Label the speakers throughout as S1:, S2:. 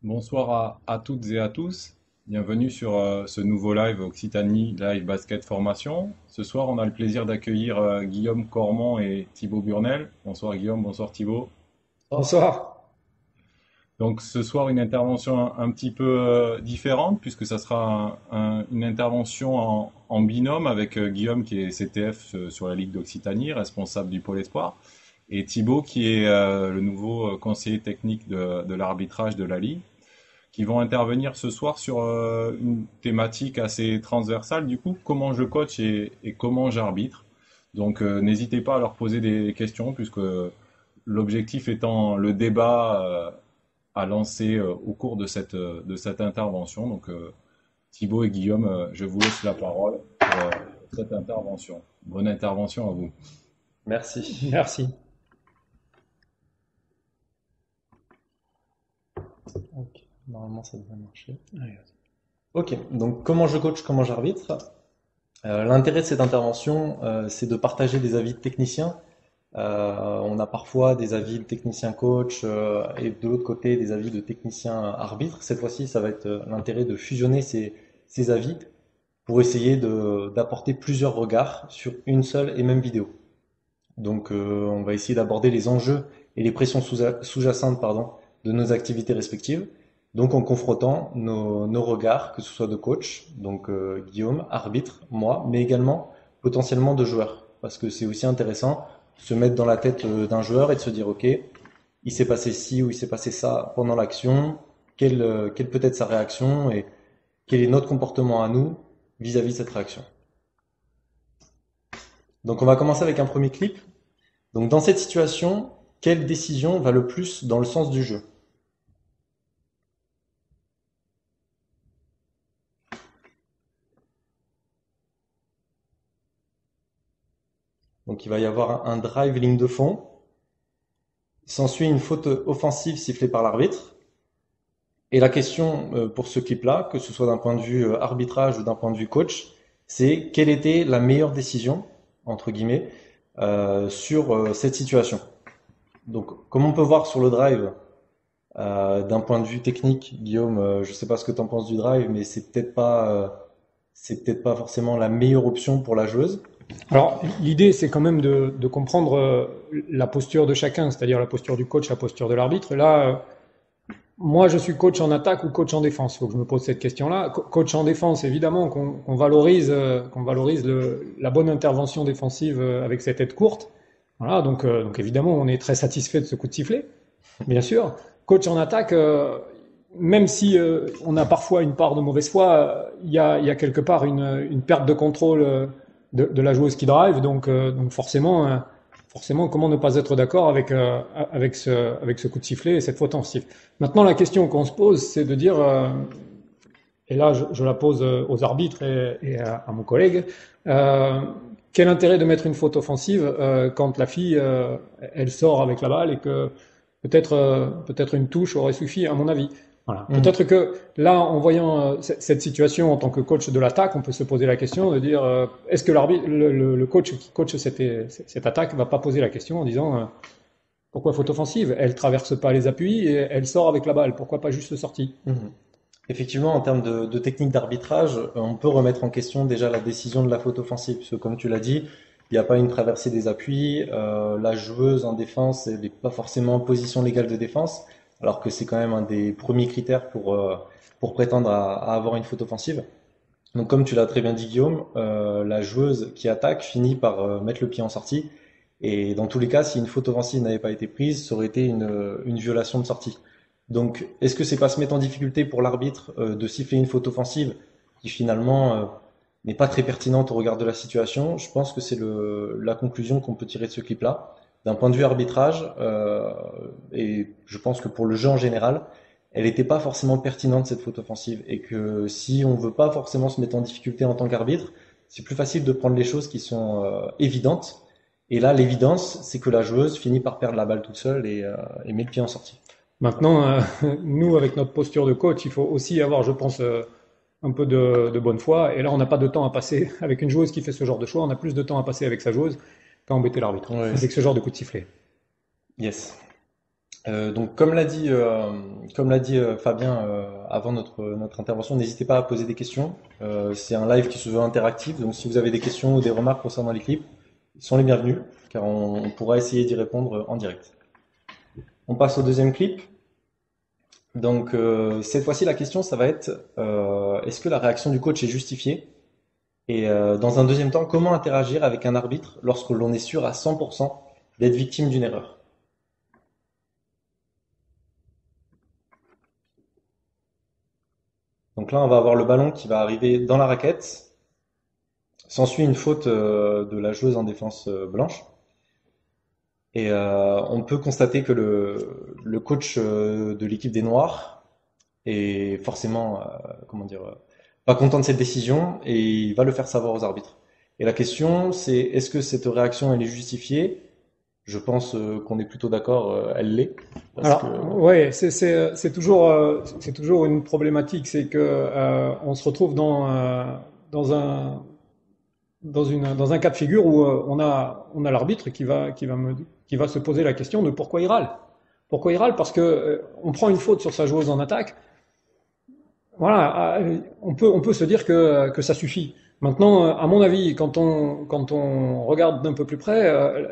S1: Bonsoir à toutes et à tous. Bienvenue sur ce nouveau live Occitanie Live Basket Formation. Ce soir, on a le plaisir d'accueillir Guillaume Cormon et Thibaut Burnel. Bonsoir Guillaume, bonsoir Thibaut.
S2: Bonsoir.
S1: Donc ce soir, une intervention un petit peu différente puisque ça sera une intervention en binôme avec Guillaume qui est CTF sur la Ligue d'Occitanie, responsable du pôle espoir, et Thibaut qui est le nouveau conseiller technique de l'arbitrage de la Ligue, qui vont intervenir ce soir sur une thématique assez transversale, du coup, comment je coach et comment j'arbitre. Donc n'hésitez pas à leur poser des questions, puisque l'objectif étant le débat à lancer au cours de cette intervention. Donc Thibaut et Guillaume, je vous laisse la parole pour cette intervention. Bonne intervention à vous.
S3: Merci.
S2: Merci.
S3: Ok, normalement ça devrait marcher.
S2: Allez,
S3: Ok, donc comment je coach, comment j'arbitre? L'intérêt de cette intervention, c'est de partager des avis de techniciens. On a parfois des avis de techniciens coach et de l'autre côté des avis de techniciens arbitres. Cette fois-ci, ça va être l'intérêt de fusionner ces avis pour essayer d'apporter plusieurs regards sur une seule et même vidéo. Donc on va essayer d'aborder les enjeux et les pressions sous-jacentes pardon, de nos activités respectives. Donc en confrontant nos regards, que ce soit de coach, donc Guillaume, arbitre, moi, mais également potentiellement de joueurs. Parce que c'est aussi intéressant de se mettre dans la tête d'un joueur et de se dire, ok, il s'est passé ci ou il s'est passé ça pendant l'action, quelle peut être sa réaction et quel est notre comportement à nous vis-à-vis de cette réaction. Donc on va commencer avec un premier clip. Donc dans cette situation, quelle décision va le plus dans le sens du jeu? Donc il va y avoir un drive ligne de fond. S'ensuit une faute offensive sifflée par l'arbitre. Et la question pour ce clip-là, que ce soit d'un point de vue arbitrage ou d'un point de vue coach, c'est quelle était la meilleure décision, entre guillemets, sur cette situation. Donc comme on peut voir sur le drive, d'un point de vue technique, Guillaume, je sais pas ce que tu en penses du drive, mais c'est peut-être pas forcément la meilleure option pour la joueuse.
S2: alors, l'idée, c'est quand même de comprendre la posture de chacun, c'est-à-dire la posture du coach, la posture de l'arbitre. Là, moi, je suis coach en attaque ou coach en défense. Il faut que je me pose cette question-là. Coach en défense, évidemment, qu'on valorise, la bonne intervention défensive avec cette aide courte. Voilà, donc évidemment, on est très satisfait de ce coup de sifflet, bien sûr. Coach en attaque, même si on a parfois une part de mauvaise foi, il y a quelque part une perte de contrôle de la joueuse qui drive, donc forcément, comment ne pas être d'accord avec ce coup de sifflet et cette faute en siffle. Maintenant, la question qu'on se pose, c'est de dire, et là je la pose aux arbitres et à mon collègue, quel intérêt de mettre une faute offensive quand la fille, elle sort avec la balle et que peut-être une touche aurait suffi, à mon avis. Voilà.
S3: Mhm.
S2: Peut-être que là, en voyant cette situation en tant que coach de l'attaque, on peut se poser la question de dire est-ce que l'arbitre, le coach qui coach cette attaque va pas poser la question en disant pourquoi faute offensive? Elle traverse pas les appuis et elle sort avec la balle. Pourquoi pas juste sortie?
S3: Mhm. Effectivement, en termes de technique d'arbitrage, on peut remettre en question déjà la décision de la faute offensive, parce que comme tu l'as dit, il n'y a pas une traversée des appuis, la joueuse en défense, elle n'est pas forcément en position légale de défense, alors que c'est quand même un des premiers critères pour prétendre à avoir une faute offensive. Donc comme tu l'as très bien dit Guillaume, la joueuse qui attaque finit par mettre le pied en sortie, et dans tous les cas, si une faute offensive n'avait pas été prise, ça aurait été une violation de sortie. Donc, est-ce que c'est pas se mettre en difficulté pour l'arbitre de siffler une faute offensive qui finalement n'est pas très pertinente au regard de la situation? Je pense que c'est la conclusion qu'on peut tirer de ce clip-là. D'un point de vue arbitrage, et je pense que pour le jeu en général, elle n'était pas forcément pertinente cette faute offensive, et que si on veut pas forcément se mettre en difficulté en tant qu'arbitre, c'est plus facile de prendre les choses qui sont évidentes. Et là, l'évidence, c'est que la joueuse finit par perdre la balle toute seule et met le pied en sortie.
S2: Maintenant, nous, avec notre posture de coach, il faut aussi avoir, je pense, un peu de bonne foi. Et là, on n'a pas de temps à passer avec une joueuse qui fait ce genre de choix. On a plus de temps à passer avec sa joueuse qu'à embêter l'arbitre,
S3: Ouais,
S2: avec ce genre de coup de sifflet.
S3: yes. Donc comme l'a dit Fabien avant notre intervention, n'hésitez pas à poser des questions. C'est un live qui se veut interactif, donc si vous avez des questions ou des remarques concernant les clips, ils sont les bienvenus, car on pourra essayer d'y répondre en direct. On passe au deuxième clip. Donc cette fois-ci, la question, ça va être est-ce que la réaction du coach est justifiée? Et dans un deuxième temps, comment interagir avec un arbitre lorsque l'on est sûr à 100% d'être victime d'une erreur? Donc là, on va avoir le ballon qui va arriver dans la raquette. S'ensuit une faute de la joueuse en défense blanche. Et on peut constater que le coach de l'équipe des Noirs est forcément, pas content de cette décision et il va le faire savoir aux arbitres. Et la question, c'est est-ce que cette réaction elle est justifiée? Je pense qu'on est plutôt d'accord, elle l'est.
S2: Alors, ouais, c'est toujours une problématique, c'est que on se retrouve dans un cas de figure où on a l'arbitre qui va se poser la question de pourquoi il râle. Pourquoi il râle? Parce que on prend une faute sur sa joueuse en attaque. Voilà, on peut se dire que ça suffit. Maintenant, à mon avis, quand on regarde d'un peu plus près,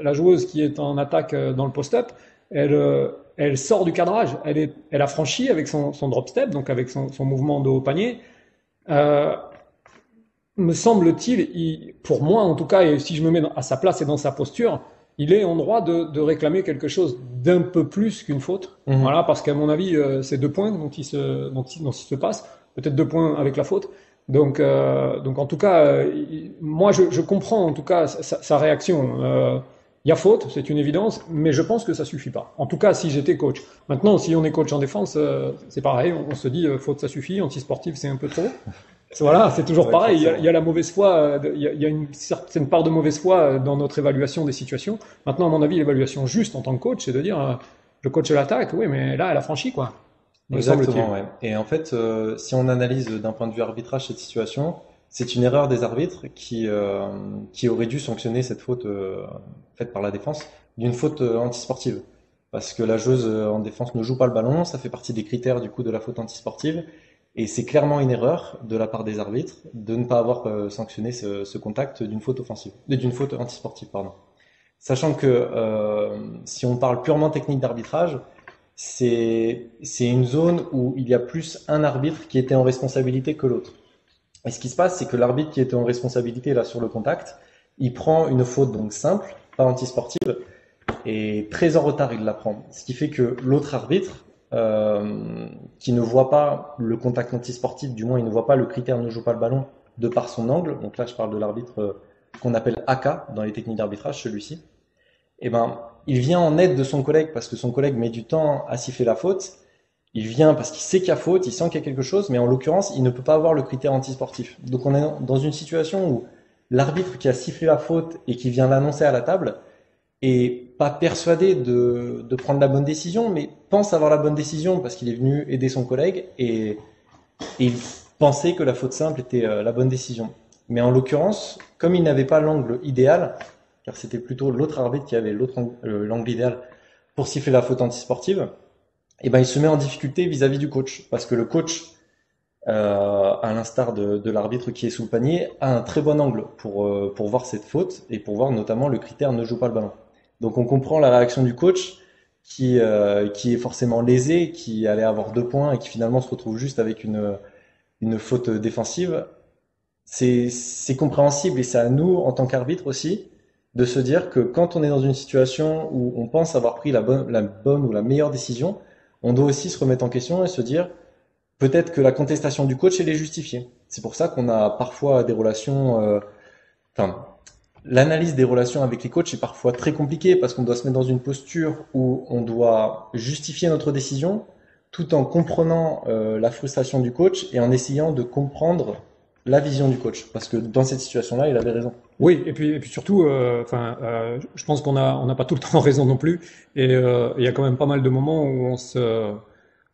S2: la joueuse qui est en attaque dans le post-up, elle sort du cadrage. Elle a franchi avec son drop step, donc avec son mouvement de haut panier. Me semble-t-il, pour moi en tout cas, et si je me mets à sa place et dans sa posture, il est en droit de réclamer quelque chose d'un peu plus qu'une faute. Voilà, parce qu'à mon avis, c'est 2 points dont il se passe, peut-être 2 points avec la faute. Donc en tout cas, moi je comprends en tout cas sa réaction. Il y a faute, c'est une évidence, mais je pense que ça suffit pas. En tout cas, si j'étais coach. Maintenant, si on est coach en défense, c'est pareil, on se dit faute ça suffit, anti-sportif c'est un peu trop. Voilà, c'est toujours pareil. Il y a la mauvaise foi, il y a une certaine part de mauvaise foi dans notre évaluation des situations. Maintenant, à mon avis, l'évaluation juste en tant que coach, c'est de dire je coach l'attaque, oui, mais là, elle a franchi quoi.
S3: Exactement, ouais. Et en fait, si on analyse d'un point de vue arbitrage cette situation, c'est une erreur des arbitres qui aurait dû sanctionner cette faute faite par la défense d'une faute antisportive. Parce que la joueuse en défense ne joue pas le ballon, ça fait partie des critères du coup de la faute antisportive. Et c'est clairement une erreur de la part des arbitres de ne pas avoir sanctionné ce contact d'une faute offensive, d'une faute antisportive, pardon. Sachant que si on parle purement technique d'arbitrage, c'est une zone où il y a plus un arbitre qui était en responsabilité que l'autre. Et ce qui se passe, c'est que l'arbitre qui était en responsabilité là sur le contact, il prend une faute donc simple, pas antisportive, et très en retard il la prend. Ce qui fait que l'autre arbitre, qui ne voit pas le contact antisportif, du moins il ne voit pas le critère ne joue pas le ballon de par son angle, donc là je parle de l'arbitre qu'on appelle AK dans les techniques d'arbitrage, celui-ci, et ben il vient en aide de son collègue parce que son collègue met du temps à siffler la faute, il vient parce qu'il sait qu'il y a faute, il sent qu'il y a quelque chose, mais en l'occurrence il ne peut pas avoir le critère antisportif. Donc on est dans une situation où l'arbitre qui a sifflé la faute et qui vient l'annoncer à la table est pas persuadé de prendre la bonne décision, mais pense avoir la bonne décision parce qu'il est venu aider son collègue et il pensait que la faute simple était la bonne décision. Mais en l'occurrence, comme il n'avait pas l'angle idéal, car c'était plutôt l'autre arbitre qui avait l'angle idéal pour siffler la faute antisportive, et ben il se met en difficulté vis-à-vis du coach, parce que le coach, à l'instar de l'arbitre qui est sous le panier, a un très bon angle pour voir cette faute et pour voir notamment le critère ne joue pas le ballon. Donc on comprend la réaction du coach qui est forcément lésé, qui allait avoir 2 points et qui finalement se retrouve juste avec une faute défensive. C'est compréhensible et c'est à nous en tant qu'arbitre aussi de se dire que quand on est dans une situation où on pense avoir pris la bonne ou la meilleure décision, on doit aussi se remettre en question et se dire peut-être que la contestation du coach elle est justifiée. C'est pour ça qu'on a parfois des relations, l'analyse des relations avec les coachs est parfois très compliquée parce qu'on doit se mettre dans une posture où on doit justifier notre décision tout en comprenant la frustration du coach et en essayant de comprendre la vision du coach. Parce que dans cette situation-là, il avait raison.
S2: Oui, et puis surtout, je pense qu'on n'a pas tout le temps raison non plus. Et il y a quand même pas mal de moments où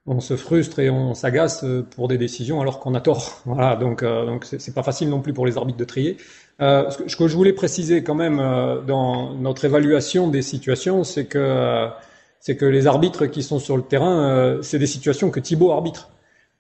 S2: on se frustre et on s'agace pour des décisions alors qu'on a tort. Voilà, donc c'est pas facile non plus pour les arbitres de trier. Ce que je voulais préciser quand même dans notre évaluation des situations, c'est que c'est que les arbitres qui sont sur le terrain, c'est des situations que Thibaut arbitre.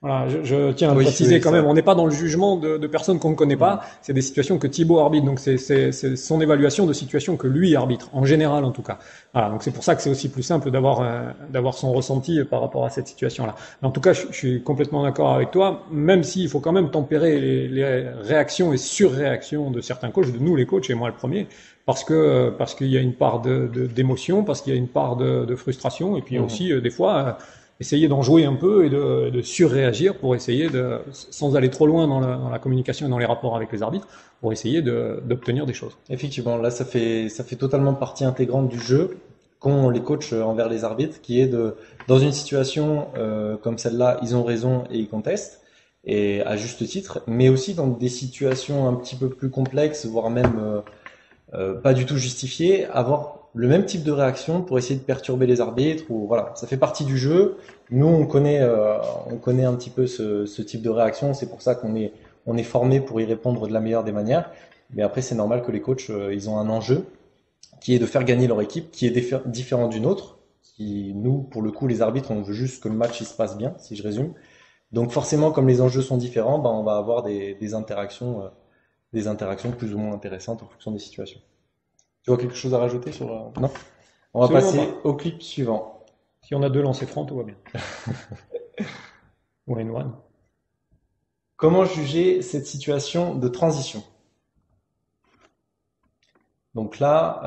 S2: Voilà, je tiens à préciser quand même, on n'est pas dans le jugement de personnes qu'on ne connaît pas, c'est des situations que Thibaut arbitre, donc c'est son évaluation de situations que lui arbitre, en général en tout cas. Voilà, donc c'est pour ça que c'est aussi plus simple d'avoir son ressenti par rapport à cette situation-là. Mais en tout cas, je suis complètement d'accord avec toi, même s'il faut quand même tempérer les réactions et surréactions de certains coachs, de nous les coachs et moi le premier, parce qu'il y a une part d'émotion, parce qu'il y a une part de frustration, et puis aussi des fois essayer d'en jouer un peu et de surréagir pour essayer sans aller trop loin dans la communication et dans les rapports avec les arbitres, pour essayer d'obtenir des choses.
S3: Effectivement, là ça fait totalement partie intégrante du jeu qu'ont les coachs envers les arbitres, qui est dans une situation comme celle-là, ils ont raison et ils contestent, et à juste titre, mais aussi dans des situations un petit peu plus complexes, voire même pas du tout justifiées, avoir le même type de réaction pour essayer de perturber les arbitres, ou voilà, ça fait partie du jeu. Nous, on connaît un petit peu ce type de réaction. C'est pour ça qu'on est formé pour y répondre de la meilleure des manières. Mais après, c'est normal que les coachs, ils ont un enjeu qui est de faire gagner leur équipe, qui est différent d'une autre. Nous, pour le coup, les arbitres, on veut juste que le match il se passe bien, si je résume. Donc forcément, comme les enjeux sont différents, on va avoir des interactions plus ou moins intéressantes en fonction des situations. Tu vois quelque chose à rajouter sur... Non? On va passer au clip suivant.
S2: Si on a 2 lancers francs, tout va bien. Ou one.
S3: Comment juger cette situation de transition? Donc là,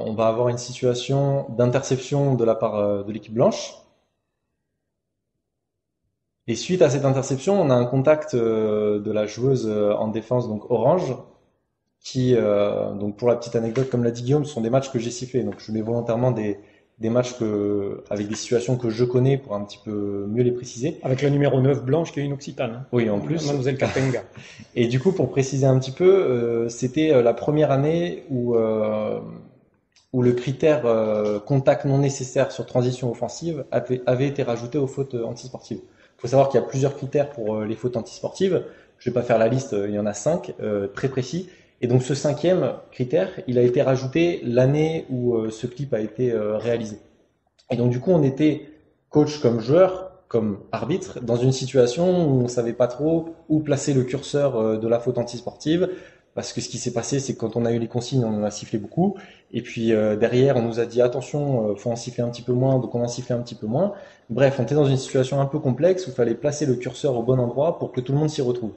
S3: on va avoir une situation d'interception de la part de l'équipe blanche. Et suite à cette interception, on a un contact de la joueuse en défense, donc orange, qui, donc pour la petite anecdote, comme l'a dit Guillaume, ce sont des matchs que j'ai sifflés. Donc je mets volontairement des matchs avec des situations que je connais pour un petit peu mieux les préciser.
S2: Avec la numéro 9 blanche qui est une Occitane.
S3: Oui, en plus.
S2: Mademoiselle Kapenga.
S3: Et du coup, pour préciser un petit peu, c'était la première année où le critère contact non nécessaire sur transition offensive avait été rajouté aux fautes antisportives. Il faut savoir qu'il y a plusieurs critères pour les fautes antisportives. Je vais pas faire la liste, il y en a 5, très précis. Et donc ce 5e critère, il a été rajouté l'année où ce clip a été réalisé. Et donc du coup, on était coach comme joueur, comme arbitre, dans une situation où on savait pas trop où placer le curseur de la faute antisportive, parce que ce qui s'est passé, c'est que quand on a eu les consignes, on en a sifflé beaucoup, et puis derrière, on nous a dit attention, faut en siffler un petit peu moins, donc on en sifflait un petit peu moins. Bref, on était dans une situation un peu complexe où il fallait placer le curseur au bon endroit pour que tout le monde s'y retrouve.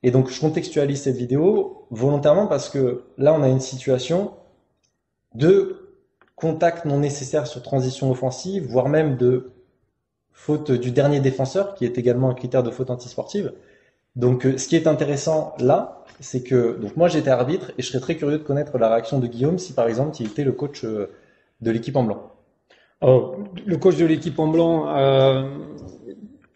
S3: Et donc, je contextualise cette vidéo volontairement parce que là, on a une situation de contact non nécessaire sur transition offensive, voire même de faute du dernier défenseur, qui est également un critère de faute antisportive. Donc, ce qui est intéressant là, c'est que donc moi, j'étais arbitre et je serais très curieux de connaître la réaction de Guillaume si, par exemple, il était le coach de l'équipe en blanc.
S2: Le coach de l'équipe en blanc...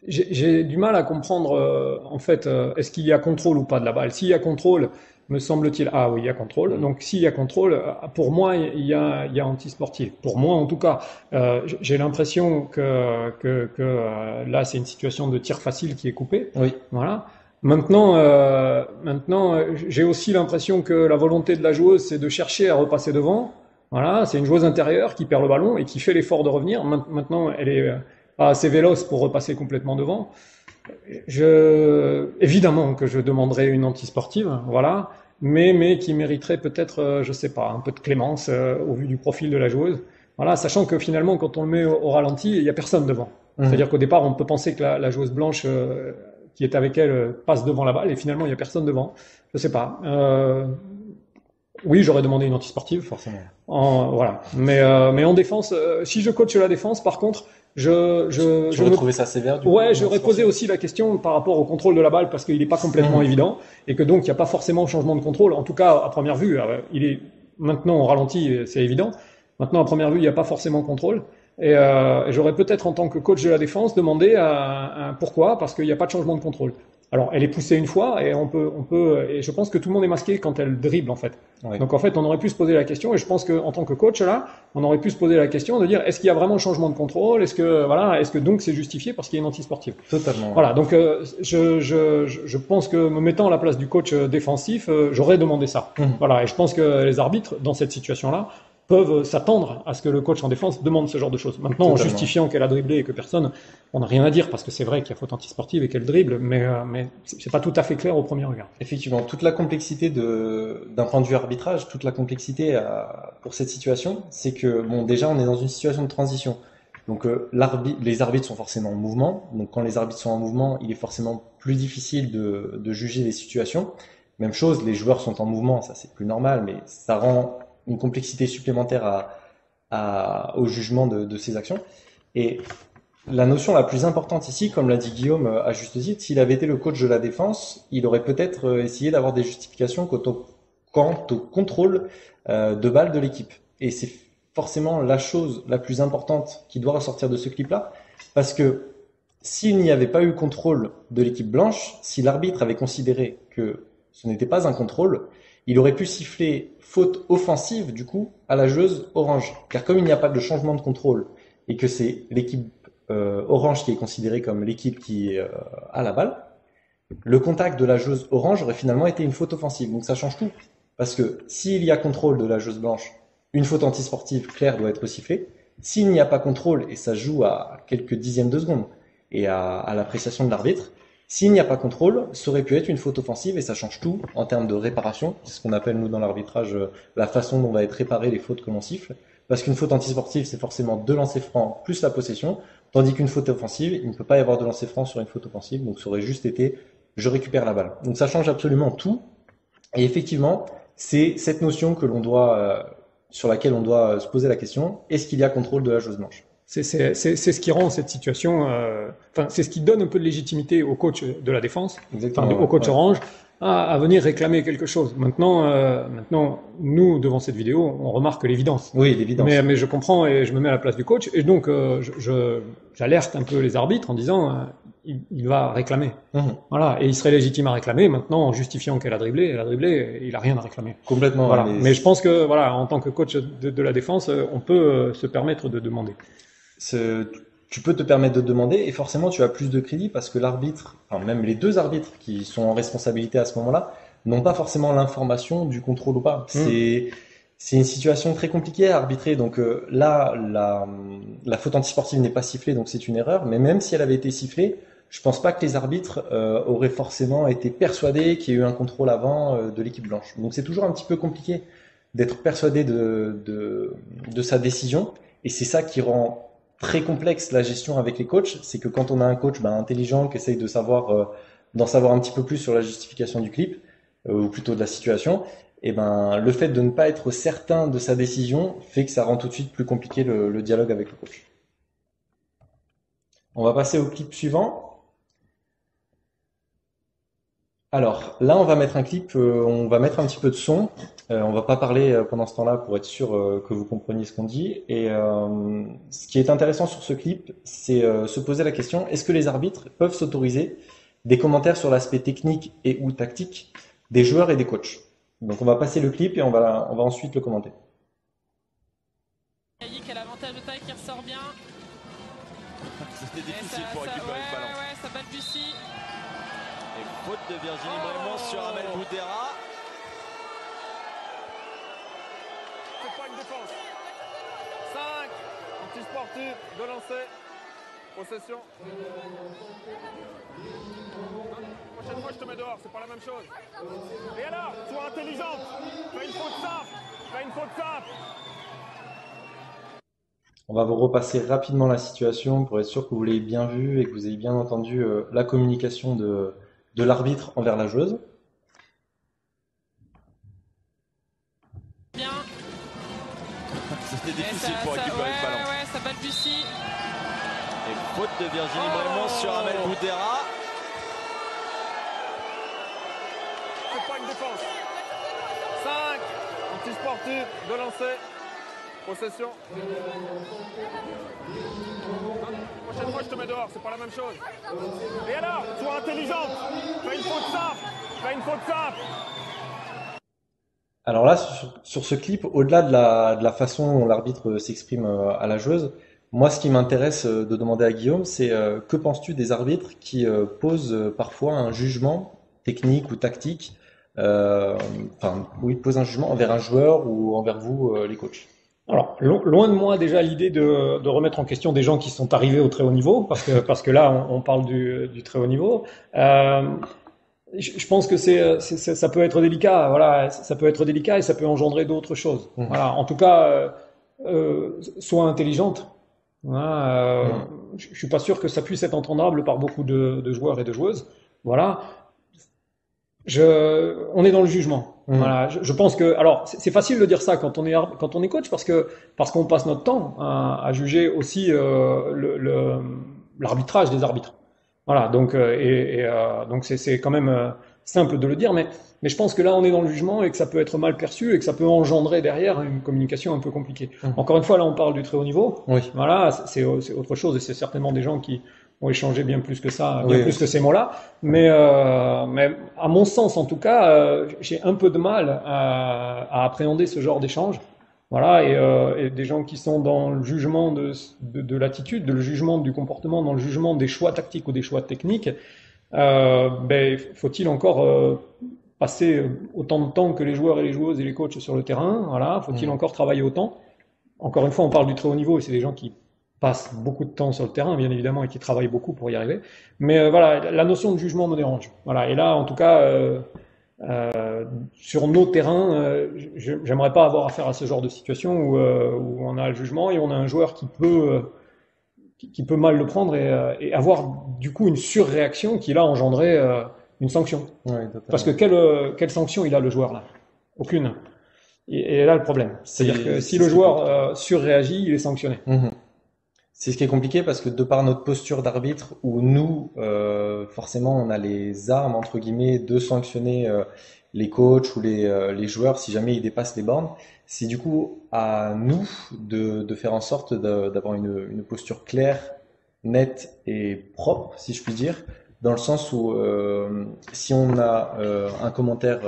S2: J'ai du mal à comprendre, en fait, est-ce qu'il y a contrôle ou pas de la balle. S'il y a contrôle, me semble-t-il, ah oui, il y a contrôle. Donc s'il y a contrôle, pour moi, il y a anti-sportif. Pour moi, en tout cas, j'ai l'impression que là, c'est une situation de tir facile qui est coupée.
S3: Oui.
S2: Voilà. Maintenant, j'ai aussi l'impression que la volonté de la joueuse, c'est de chercher à repasser devant. Voilà, c'est une joueuse intérieure qui perd le ballon et qui fait l'effort de revenir. Maintenant, elle est pas assez véloce pour repasser complètement devant. Évidemment que je demanderais une antisportive, voilà, mais qui mériterait peut-être, je sais pas, un peu de clémence au vu du profil de la joueuse. Voilà, sachant que finalement, quand on le met au ralenti, il y a personne devant. C'est-à-dire qu'au départ, on peut penser que la joueuse blanche qui est avec elle passe devant la balle et finalement, il y a personne devant. Je sais pas. Oui, j'aurais demandé une antisportive.
S3: Forcément.
S2: Voilà. Mais en défense, si je coach la défense, par contre,
S3: j'aurais trouvé ça sévère du coup.
S2: Ouais, j'aurais posé aussi la question par rapport au contrôle de la balle parce qu'il n'est pas complètement évident et que donc il n'y a pas forcément changement de contrôle. En tout cas, à première vue, il est maintenant au ralenti, c'est évident. Maintenant, à première vue, il n'y a pas forcément contrôle. Et j'aurais peut-être, en tant que coach de la défense, demandé pourquoi, parce qu'il n'y a pas de changement de contrôle. Alors, elle est poussée une fois et on peut, et je pense que tout le monde est masqué quand elle dribble, en fait. Oui. Donc, en fait, on aurait pu se poser la question, et je pense qu'en tant que coach, là, on aurait pu se poser la question de dire, est-ce qu'il y a vraiment changement de contrôle? Est-ce que donc c'est justifié parce qu'il y a une antisportive?
S3: Totalement.
S2: Voilà. Donc, je pense que me mettant à la place du coach défensif, j'aurais demandé ça. Voilà. Et je pense que les arbitres, dans cette situation-là, peuvent s'attendre à ce que le coach en défense demande ce genre de choses. Maintenant, en
S3: Totalement.
S2: justifiant qu'elle a dribblé et que personne, on n'a rien à dire parce que c'est vrai qu'il y a faute antisportive et qu'elle dribble, mais c'est pas tout à fait clair au premier regard.
S3: Effectivement, toute la complexité d'un point de vue arbitrage, toute la complexité pour cette situation, c'est que, bon, déjà, on est dans une situation de transition. Donc, les arbitres sont forcément en mouvement. Donc, quand les arbitres sont en mouvement, il est forcément plus difficile de juger les situations. Même chose, les joueurs sont en mouvement, ça c'est plus normal, mais ça rend une complexité supplémentaire au jugement de ces actions. Et la notion la plus importante ici, comme l'a dit Guillaume à juste titre, s'il avait été le coach de la défense, il aurait peut-être essayé d'avoir des justifications quant au contrôle de balle de l'équipe. Et c'est forcément la chose la plus importante qui doit ressortir de ce clip-là, parce que s'il n'y avait pas eu contrôle de l'équipe blanche, si l'arbitre avait considéré que ce n'était pas un contrôle, il aurait pu siffler faute offensive, du coup, à la joueuse orange. Car comme il n'y a pas de changement de contrôle et que c'est l'équipe orange qui est considérée comme l'équipe qui a la balle, le contact de la joueuse orange aurait finalement été une faute offensive. Donc ça change tout. Parce que s'il y a contrôle de la joueuse blanche, une faute antisportive claire doit être sifflée. S'il n'y a pas contrôle, et ça joue à quelques dixièmes de seconde, et à l'appréciation de l'arbitre, s'il n'y a pas contrôle, ça aurait pu être une faute offensive et ça change tout en termes de réparation. C'est ce qu'on appelle nous dans l'arbitrage la façon dont va être réparée les fautes que l'on siffle. Parce qu'une faute antisportive, c'est forcément 2 lancers francs plus la possession, tandis qu'une faute offensive, il ne peut pas y avoir de lancers francs sur une faute offensive, donc ça aurait juste été je récupère la balle. Donc ça change absolument tout. Et effectivement, c'est cette notion sur laquelle on doit se poser la question, est-ce qu'il y a contrôle de la joueuse blanche?
S2: C'est ce qui rend cette situation, enfin, c'est ce qui donne un peu de légitimité au coach de la défense,
S3: Exactement,
S2: au coach
S3: ouais.
S2: orange, à venir réclamer quelque chose. Maintenant, nous, devant cette vidéo, on remarque l'évidence.
S3: Oui, l'évidence.
S2: Mais je comprends et je me mets à la place du coach, et donc j'alerte un peu les arbitres en disant il va réclamer.
S3: Mhm.
S2: Voilà, et il serait légitime à réclamer. Maintenant, en justifiant qu'elle a dribblé, et il a rien à réclamer.
S3: Complètement.
S2: Voilà.
S3: Ouais,
S2: Mais je pense que voilà, en tant que coach de la défense, on peut se permettre de demander.
S3: Tu peux te permettre de demander et forcément tu as plus de crédit parce que l'arbitre, enfin même les 2 arbitres qui sont en responsabilité à ce moment-là, n'ont pas forcément l'information du contrôle ou pas. C'est une situation très compliquée à arbitrer. Donc là, la faute antisportive n'est pas sifflée, donc c'est une erreur. Mais même si elle avait été sifflée, je pense pas que les arbitres auraient forcément été persuadés qu'il y a eu un contrôle avant de l'équipe blanche. Donc c'est toujours un petit peu compliqué d'être persuadé de sa décision. Et c'est ça qui rend très complexe la gestion avec les coachs, c'est que quand on a un coach intelligent qui essaye d'en savoir un petit peu plus sur la justification du clip, ou plutôt de la situation, et le fait de ne pas être certain de sa décision fait que ça rend tout de suite plus compliqué le dialogue avec le coach. On va passer au clip suivant. Alors là, on va mettre un clip, on va mettre un petit peu de son. On va pas parler pendant ce temps-là pour être sûr que vous compreniez ce qu'on dit. Et ce qui est intéressant sur ce clip, c'est se poser la question, est-ce que les arbitres peuvent s'autoriser des commentaires sur l'aspect technique et ou tactique des joueurs et des coachs? Donc on va passer le clip et on va ensuite le commenter.
S4: Qui a l'avantage de taille qui ressort bien.
S5: C'était difficile pour récupérer le ballon.
S4: Ouais, ça balbutie.
S5: Et faute de Virginie Brémond sur Amel Boudera.
S6: C'est pas une défense. 5, anti-sportif, de lancer. Possession. Prochaine fois, je te mets dehors, c'est pas la même chose. Et alors, sois intelligente. Fais une faute simple. Fais une faute simple.
S3: On va vous repasser rapidement la situation pour être sûr que vous l'ayez bien vu et que vous ayez bien entendu la communication de l'arbitre envers la joueuse.
S4: Bien.
S5: C'était difficile
S4: Et
S5: pour récupérer le ballon.
S4: Ouais, ça balbutie.
S5: Et faute de Virginie Brémond sur Amel Boudera.
S6: C'est pas une défense. 5, anti-sportif, de lancer. Possession. Prochaine fois, je te mets dehors, c'est pas la même chose. Et alors, sois intelligente. Fais une faute simple. Fais une faute simple.
S3: Alors là, sur ce clip, au-delà de la façon dont l'arbitre s'exprime à la joueuse, moi, ce qui m'intéresse de demander à Guillaume, c'est que penses-tu des arbitres qui posent parfois un jugement technique ou tactique, posent un jugement envers un joueur ou envers vous, les coachs?
S2: Alors, loin de moi déjà l'idée de remettre en question des gens qui sont arrivés au très haut niveau, parce que là, on parle du très haut niveau. Je pense que ça peut être délicat, voilà, ça peut être délicat et ça peut engendrer d'autres choses. Voilà, en tout cas, soit intelligente. Voilà, je suis pas sûr que ça puisse être entendable par beaucoup de joueurs et de joueuses. Voilà. On est dans le jugement. Voilà. Je pense que, alors, c'est facile de dire ça quand on est coach parce qu'on passe notre temps à juger aussi l'arbitrage des arbitres. Voilà. Donc donc c'est quand même simple de le dire, mais je pense que là on est dans le jugement et que ça peut être mal perçu et que ça peut engendrer derrière une communication un peu compliquée. Encore une fois, là on parle du très haut niveau.
S3: Oui.
S2: Voilà, c'est autre chose et c'est certainement des gens qui ont échangé bien plus que ça,
S3: Oui,
S2: plus que ces mots-là. Mais à mon sens, en tout cas, j'ai un peu de mal à appréhender ce genre d'échange. Voilà, et des gens qui sont dans le jugement de l'attitude, le jugement du comportement, dans le jugement des choix tactiques ou des choix techniques, faut-il encore passer autant de temps que les joueurs et les joueuses et les coachs sur le terrain? Voilà, faut-il encore travailler autant? Encore une fois, on parle du très haut niveau et c'est des gens qui passent beaucoup de temps sur le terrain, bien évidemment, et qui travaillent beaucoup pour y arriver. Mais voilà, la notion de jugement me dérange. Voilà, et là, en tout cas, sur nos terrains, j'aimerais pas avoir affaire à ce genre de situation où on a le jugement et on a un joueur qui peut mal le prendre et avoir du coup une surréaction qui là engendrer une sanction.
S3: Ouais,
S2: Parce que quelle sanction il a le joueur là? Aucune. Et là le problème. C'est-à-dire que si le joueur surréagit, il est sanctionné.
S3: C'est ce qui est compliqué parce que de par notre posture d'arbitre où nous, forcément, on a les armes, entre guillemets, de sanctionner les coachs ou les joueurs si jamais ils dépassent les bornes, c'est du coup à nous de faire en sorte d'avoir une posture claire, nette et propre, si je puis dire, dans le sens où si on a un commentaire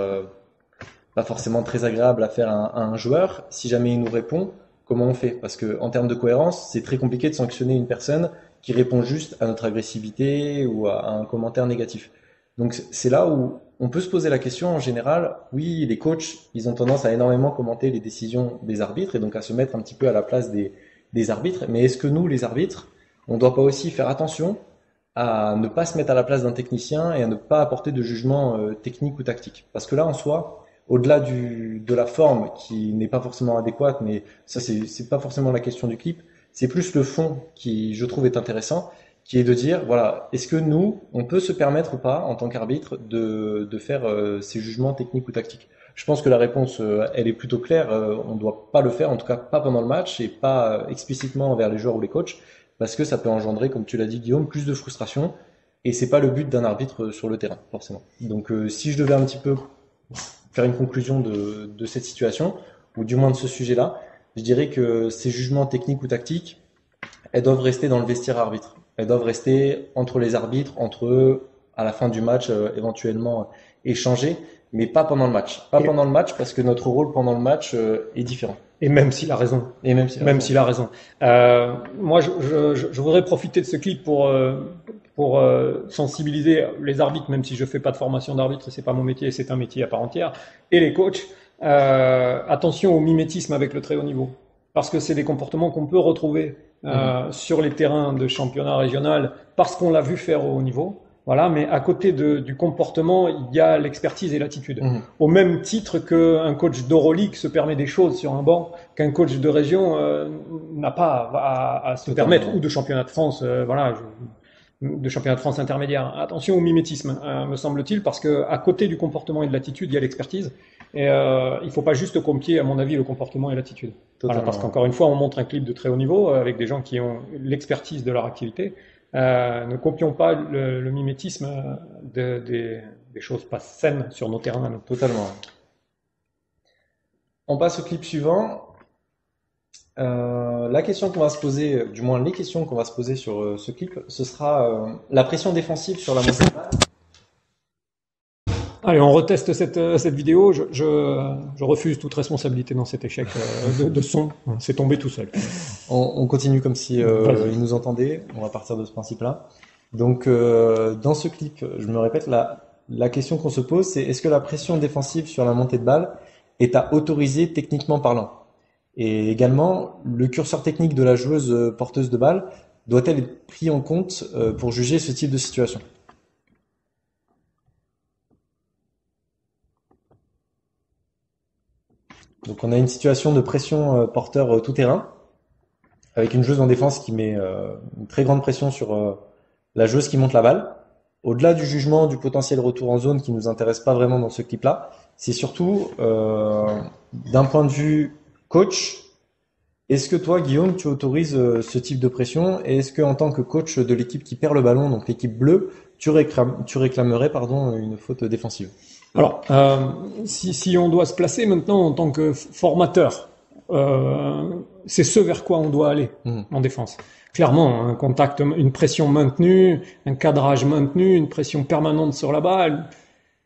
S3: pas forcément très agréable à faire à un joueur, si jamais il nous répond, comment on fait? Parce que en termes de cohérence, c'est très compliqué de sanctionner une personne qui répond juste à notre agressivité ou à un commentaire négatif. Donc c'est là où on peut se poser la question en général. Oui, les coachs, ils ont tendance à énormément commenter les décisions des arbitres et donc à se mettre un petit peu à la place des arbitres. Mais est-ce que nous, les arbitres, on ne doit pas aussi faire attention à ne pas se mettre à la place d'un technicien et à ne pas apporter de jugement technique ou tactique? Parce que là, en soi, au-delà de la forme qui n'est pas forcément adéquate, mais ça c'est pas forcément la question du clip, c'est plus le fond qui je trouve est intéressant, qui est de dire voilà, est-ce que nous on peut se permettre ou pas en tant qu'arbitre de faire ces jugements techniques ou tactiques? Je pense que la réponse elle est plutôt claire, on doit pas le faire, en tout cas pas pendant le match et pas explicitement envers les joueurs ou les coachs, parce que ça peut engendrer, comme tu l'as dit Guillaume, plus de frustration et c'est pas le but d'un arbitre sur le terrain forcément. Donc si je devais un petit peu faire une conclusion de cette situation, ou du moins de ce sujet-là, je dirais que ces jugements techniques ou tactiques, elles doivent rester dans le vestiaire arbitre. Elles doivent rester entre les arbitres, entre eux, à la fin du match, éventuellement échanger, mais pas pendant le match. Pas pendant le match, parce que notre rôle pendant le match est différent.
S2: Et même s'il a raison.
S3: Et même
S2: s'il a raison. Moi, je voudrais profiter de ce clip pour sensibiliser les arbitres, même si je fais pas de formation d'arbitre, c'est pas mon métier, c'est un métier à part entière, et les coachs. Attention au mimétisme avec le très haut niveau, parce que c'est des comportements qu'on peut retrouver sur les terrains de championnat régional, parce qu'on l'a vu faire au haut niveau. Voilà, mais à côté du comportement, il y a l'expertise et l'attitude. Au même titre qu'un coach d'Euroleague se permet des choses sur un banc qu'un coach de région n'a pas à se permettre, ou de championnat de France, de championnat de France intermédiaire. Attention au mimétisme, me semble-t-il, parce que à côté du comportement et de l'attitude, il y a l'expertise. Et il faut pas juste copier, à mon avis, le comportement et l'attitude. Voilà, parce qu'encore une fois, on montre un clip de très haut niveau avec des gens qui ont l'expertise de leur activité. Ne copions pas le mimétisme des choses pas saines sur nos terrains.
S3: Totalement. On passe au clip suivant. La question qu'on va se poser, du moins les questions qu'on va se poser sur ce clip, ce sera la pression défensive sur la montée de balle.
S2: Allez, on reteste cette vidéo. Je refuse toute responsabilité dans cet échec de son. C'est tombé tout seul.
S3: On continue comme si il nous entendait. On va partir de ce principe-là. Donc, dans ce clip, je me répète, la question qu'on se pose, c'est est-ce que la pression défensive sur la montée de balle est à autoriser techniquement parlant? Et également, le curseur technique de la joueuse porteuse de balle doit-elle être pris en compte pour juger ce type de situation? Donc on a une situation de pression porteur tout terrain, avec une joueuse en défense qui met une très grande pression sur la joueuse qui monte la balle. Au-delà du jugement du potentiel retour en zone qui nous intéresse pas vraiment dans ce clip-là, c'est surtout d'un point de vue coach. Est-ce que toi, Guillaume, tu autorises ce type de pression et est-ce que en tant que coach de l'équipe qui perd le ballon, donc l'équipe bleue, tu réclamerais une faute défensive?
S2: Alors, si on doit se placer maintenant en tant que formateur, c'est ce vers quoi on doit aller en défense. Clairement, un contact, une pression maintenue, un cadrage maintenu, une pression permanente sur la balle,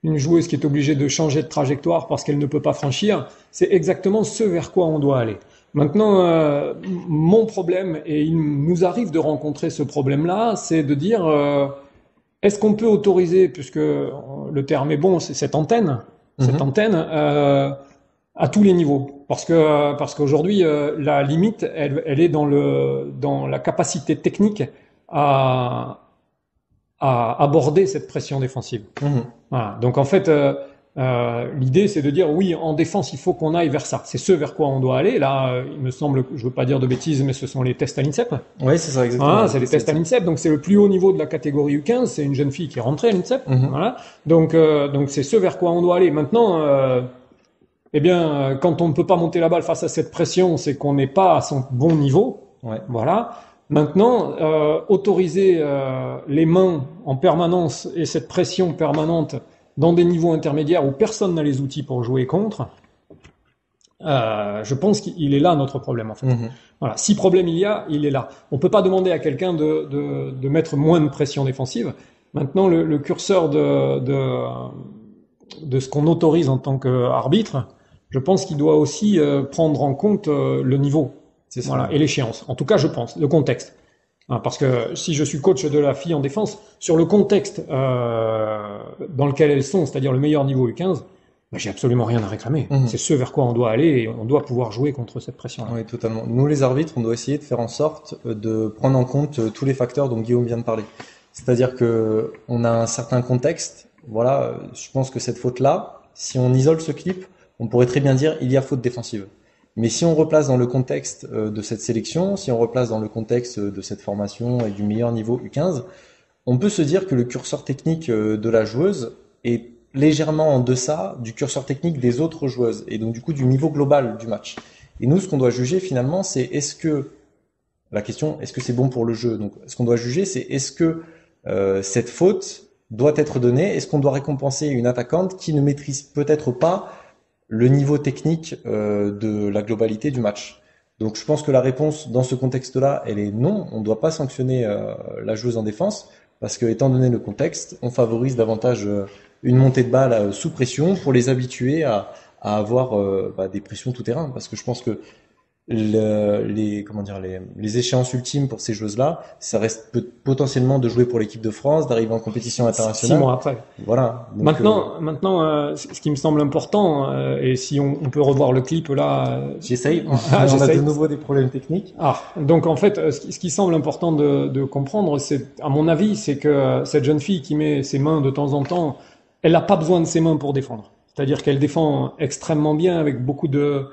S2: une joueuse qui est obligée de changer de trajectoire parce qu'elle ne peut pas franchir, c'est exactement ce vers quoi on doit aller. Maintenant, mon problème, et il nous arrive de rencontrer ce problème-là, c'est de dire est-ce qu'on peut autoriser, puisque le terme est bon, c'est cette antenne à tous les niveaux, parce qu'aujourd'hui la limite, elle est dans la capacité technique à aborder cette pression défensive. Voilà. Donc en fait, l'idée c'est de dire oui, en défense il faut qu'on aille vers ça. C'est ce vers quoi on doit aller. Là, il me semble, je veux pas dire de bêtises, mais ce sont les tests à l'INSEP.
S3: Oui, c'est ça exactement.
S2: Voilà, c'est les tests à l'INSEP. Donc c'est le plus haut niveau de la catégorie U15. C'est une jeune fille qui est rentrée à l'INSEP. Voilà. Donc c'est ce vers quoi on doit aller. Maintenant, quand on ne peut pas monter la balle face à cette pression, c'est qu'on n'est pas à son bon niveau.
S3: Ouais.
S2: Voilà. Maintenant, autoriser les mains en permanence et cette pression permanente dans des niveaux intermédiaires où personne n'a les outils pour jouer contre, je pense qu'il est là notre problème en fait. Voilà. Si problème il est là. On peut pas demander à quelqu'un de mettre moins de pression défensive. Maintenant, le curseur de ce qu'on autorise en tant qu'arbitre, je pense qu'il doit aussi prendre en compte le niveau.
S3: C'est ça.
S2: Voilà, et l'échéance. En tout cas, je pense, le contexte. Parce que si je suis coach de la fille en défense, sur le contexte dans lequel elles sont, c'est-à-dire le meilleur niveau U15, j'ai absolument rien à réclamer. C'est ce vers quoi on doit aller et on doit pouvoir jouer contre cette pression.
S3: Oui, totalement. Nous, les arbitres, on doit essayer de faire en sorte de prendre en compte tous les facteurs dont Guillaume vient de parler. C'est-à-dire que on a un certain contexte. Voilà, je pense que cette faute-là, si on isole ce clip, on pourrait très bien dire il y a faute défensive. Mais si on replace dans le contexte de cette sélection, si on replace dans le contexte de cette formation et du meilleur niveau U15, on peut se dire que le curseur technique de la joueuse est légèrement en deçà du curseur technique des autres joueuses et donc du coup du niveau global du match. Et nous, ce qu'on doit juger finalement, c'est est-ce que c'est bon pour le jeu? Donc, ce qu'on doit juger, c'est est-ce que cette faute doit être donnée? Est-ce qu'on doit récompenser une attaquante qui ne maîtrise peut-être pas le niveau technique de la globalité du match? Donc je pense que la réponse dans ce contexte-là, elle est non. On ne doit pas sanctionner la joueuse en défense parce que, étant donné le contexte, on favorise davantage une montée de balle sous pression pour les habituer à avoir des pressions tout terrain. Parce que je pense que les échéances ultimes pour ces joueuses-là, ça reste potentiellement de jouer pour l'équipe de France, d'arriver en compétition internationale.
S2: 6 mois après.
S3: Voilà. Donc,
S2: maintenant, ce qui me semble important, et si on peut revoir le clip là.
S3: J'essaye. On a de nouveau des problèmes techniques.
S2: Donc en fait, ce qui semble important de comprendre, c'est, à mon avis, c'est que cette jeune fille qui met ses mains de temps en temps, elle n'a pas besoin de ses mains pour défendre. C'est-à-dire qu'elle défend extrêmement bien avec beaucoup de